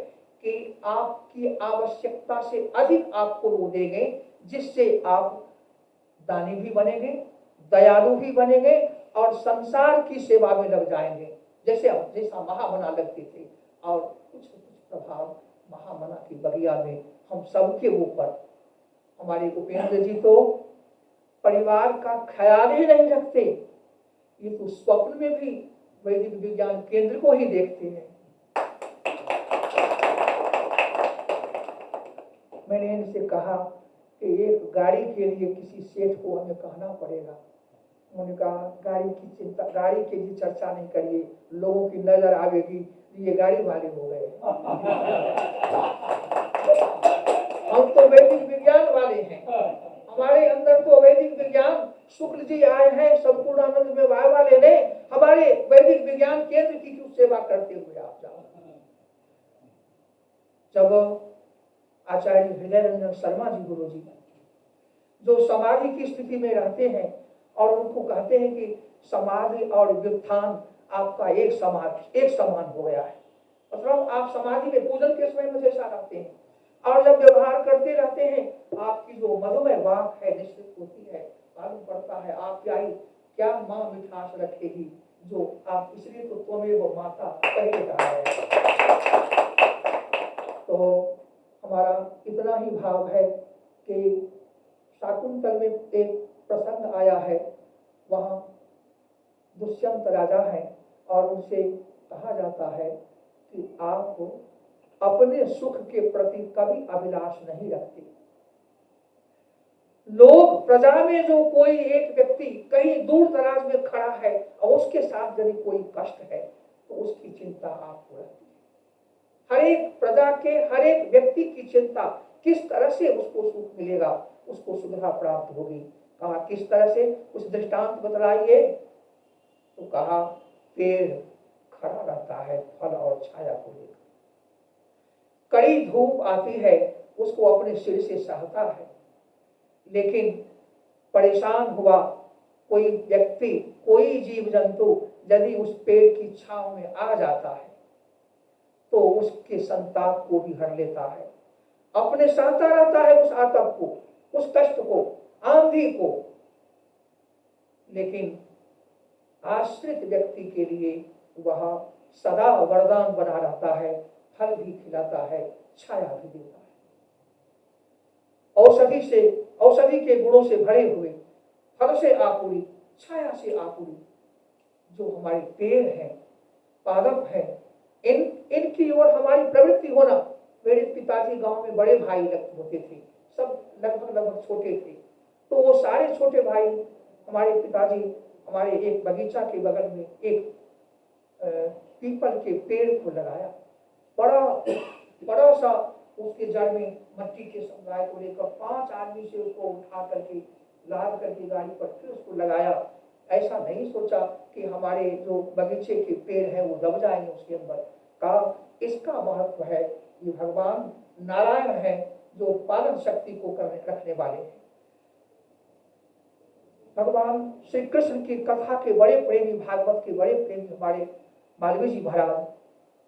कि आपकी आवश्यकता से अधिक आपको वो देंगे, जिससे आप दानी भी बनेंगे, दयालु भी बनेंगे और संसार की सेवा में लग जाएंगे। जैसा महामना लगते थे और कुछ प्रभाव महामना की बगिया में हम सबके ऊपर। हमारे उपेंद्र जी तो परिवार का ख्याल ही नहीं रखते, ये तो स्वप्न में भी वैदिक विज्ञान केंद्र को ही देखते हैं। मैंने इनसे कहा कि एक गाड़ी के लिए किसी सेठ को हमें कहना पड़ेगा। उन्होंने कहा गाड़ी की चिंता, गाड़ी की भी चर्चा नहीं करिए, लोगों की नजर आवेगी ये गाड़ी वाले हो गए। हम तो वैदिक विज्ञान वाले हैं, हमारे अंदर तो वैदिक विज्ञान शुक्ल जी आए हैं संपूर्णानंद में वाय वाले ने हमारे वैदिक विज्ञान केंद्र की क्यों सेवा करते हुए आप जाओ। जब आचार्य हृदय रंजन शर्मा जी गुरु जी जो समाधि की स्थिति में रहते हैं और उनको कहते हैं कि समाधि और व्युत्थान आपका एक समान हो गया है, मतलब आप समाधि में पूजन के समय में जैसा रहते हैं और जब व्यवहार करते रहते हैं आपकी जो मधुमेह वाक है निश्चित होती है, मालूम पड़ता है आप क्या माँ मिठास रखेगी जो आप, इसलिए तो तुम्हें वो माता कहे जा रहे हैं। तो हमारा इतना ही भाव है कि शाकुंतल में एक प्रसंग आया है, वहाँ दुष्यंत राजा है और उनसे कहा जाता है कि आप अपने सुख के प्रति कभी अभिलाष नहीं रखते। लोग प्रजा में जो कोई एक व्यक्ति कहीं दूर दराज में खड़ा है और उसके साथ यदि कोई कष्ट है तो उसकी चिंता आपको रहती है। हर एक प्रजा के हर एक व्यक्ति की चिंता, किस तरह से उसको सुख मिलेगा, उसको सुविधा प्राप्त होगी। कहा किस तरह से, कुछ दृष्टांत बतलाइए। तो कहा पेड़ खड़ा रहता है फल और छाया को लेकर, कड़ी धूप आती है उसको अपने सिर से सहता है, लेकिन परेशान हुआ कोई व्यक्ति, कोई जीव जंतु यदि उस पेड़ की छांव में आ जाता है तो उसके संताप को भी हर लेता है, अपने सहता रहता है उस आतप को, उस कष्ट को, आंधी को। लेकिन आश्रित व्यक्ति के लिए वह सदा वरदान बना रहता है, फल भी खिलाता है, छाया भी देता है। औषधि के गुणों से भरे हुए, फल से आपूरी, छाया से आपूरी जो हमारे पेड़ हैं, पादप हैं, इनकी ओर हमारी प्रवृत्ति होना। मेरे पिताजी गांव में बड़े भाई होते थे, सब लगभग छोटे थे, तो वो सारे छोटे भाई हमारे पिताजी हमारे एक बगीचा के बगल में एक पीपल के पेड़ को लगाया, बड़ा सा उसके जड़ में मट्टी के समुदाय को लेकर 5 आदमी से उसको उठा करके लाद करके गाड़ी पर फिर उसको लगाया। ऐसा नहीं सोचा कि हमारे जो बगीचे के पेड़ हैं वो दब जाएंगे उसके अंदर। कहा इसका महत्व है, ये भगवान नारायण है जो पालन शक्ति को रखने वाले हैं। भगवान श्री कृष्ण की कथा के बड़े प्रेमी, भागवत के बड़े प्रेमी हमारे मालवीय जी महाराज,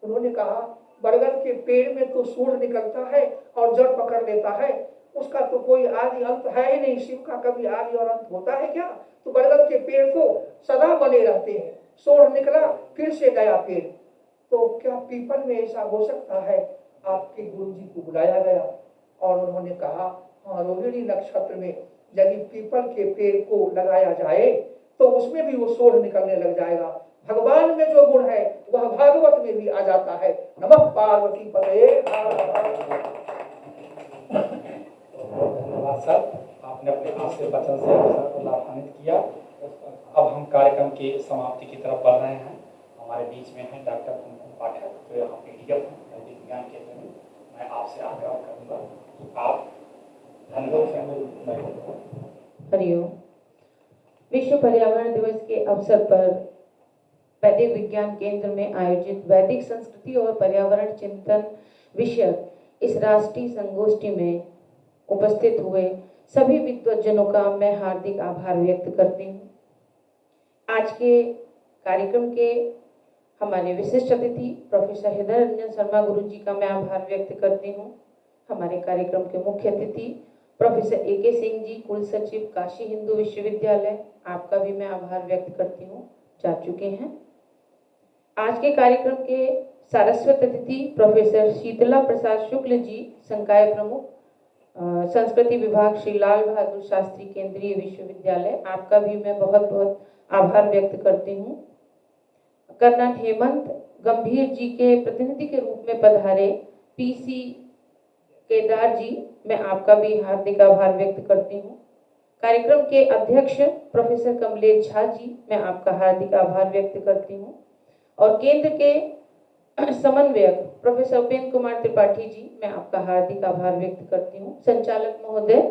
उन्होंने कहा बरगद के पेड़ में तो सूंड निकलता है और जड़ पकड़ लेता है, उसका तो कोई आदि अंत है ही नहीं। शिव का कभी आदि और अंत होता है क्या? तो बरगद के पेड़ तो सदा बने रहते हैं, सूंड निकला फिर से गया पेड़। तो क्या पीपल में ऐसा हो सकता है? आपके गुरु जी को बुलाया गया और उन्होंने कहा हाँ, रोहिणी नक्षत्र में यदि पीपल के पेड़ को लगाया जाए तो उसमें भी वो सूंड निकलने लग जाएगा। भगवान में जो गुण है वह भागवत में भी आ जाता है। नमः पार्वती पतये। धन्यवाद सर। अपने अपने आशय वचन से अवसर को लाभान्वित किया। अब हम कार्यक्रम की समाप्ति की तरफ बढ़ रहे हैं। हमारे बीच में हैं डॉक्टर कुमकुम पाठक, जो यहाँ पीडीएफ हैं वैदिक विज्ञान केंद्र में। मैं आपसे आग्रह करूँगा कि आप धन्यवाद। हरिओम। विश्व पर्यावरण दिवस के अवसर पर वैदिक विज्ञान केंद्र में आयोजित वैदिक संस्कृति और पर्यावरण चिंतन विषयक इस राष्ट्रीय संगोष्ठी में उपस्थित हुए सभी विद्वज्जनों का मैं हार्दिक आभार व्यक्त करती हूँ। आज के कार्यक्रम के हमारे विशिष्ट अतिथि प्रोफेसर हृदय रंजन शर्मा गुरु जी का मैं आभार व्यक्त करती हूँ। हमारे कार्यक्रम के मुख्य अतिथि प्रोफेसर AK सिंह जी, कुल सचिव काशी हिंदू विश्वविद्यालय, आपका भी मैं आभार व्यक्त करती हूँ, जा चुके हैं। आज के कार्यक्रम के सारस्वत अतिथि प्रोफेसर शीतला प्रसाद शुक्ल जी, संकाय प्रमुख, संस्कृति विभाग, श्री लाल बहादुर शास्त्री केंद्रीय विश्वविद्यालय, आपका भी मैं बहुत बहुत आभार व्यक्त करती हूँ। कर्नल हेमंत गंभीर जी के प्रतिनिधि के रूप में पधारे PC केदार जी, मैं आपका भी हार्दिक आभार व्यक्त करती हूँ। कार्यक्रम के अध्यक्ष प्रोफेसर कमलेश झा जी, मैं आपका हार्दिक आभार व्यक्त करती हूँ। और केंद्र के समन्वयक प्रोफेसर उपेंद्र कुमार त्रिपाठी जी, मैं आपका हार्दिक आभार व्यक्त करती हूँ। संचालक महोदय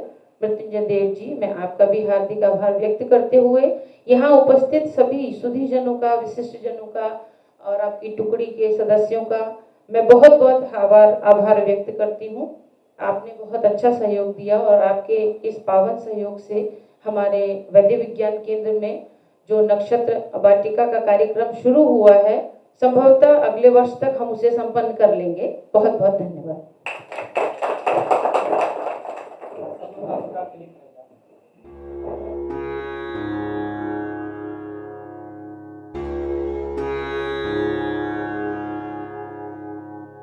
मृत्युंजय देव जी, मैं आपका भी हार्दिक आभार व्यक्त करते हुए यहाँ उपस्थित सभी सुधीजनों का, विशिष्टजनों का और आपकी टुकड़ी के सदस्यों का मैं बहुत बहुत आभार व्यक्त करती हूँ। आपने बहुत अच्छा सहयोग दिया और आपके इस पावन सहयोग से हमारे वैदिक विज्ञान केंद्र में जो नक्षत्र वाटिका का कार्यक्रम शुरू हुआ है, संभवतः अगले वर्ष तक हम उसे संपन्न कर लेंगे। बहुत बहुत धन्यवाद।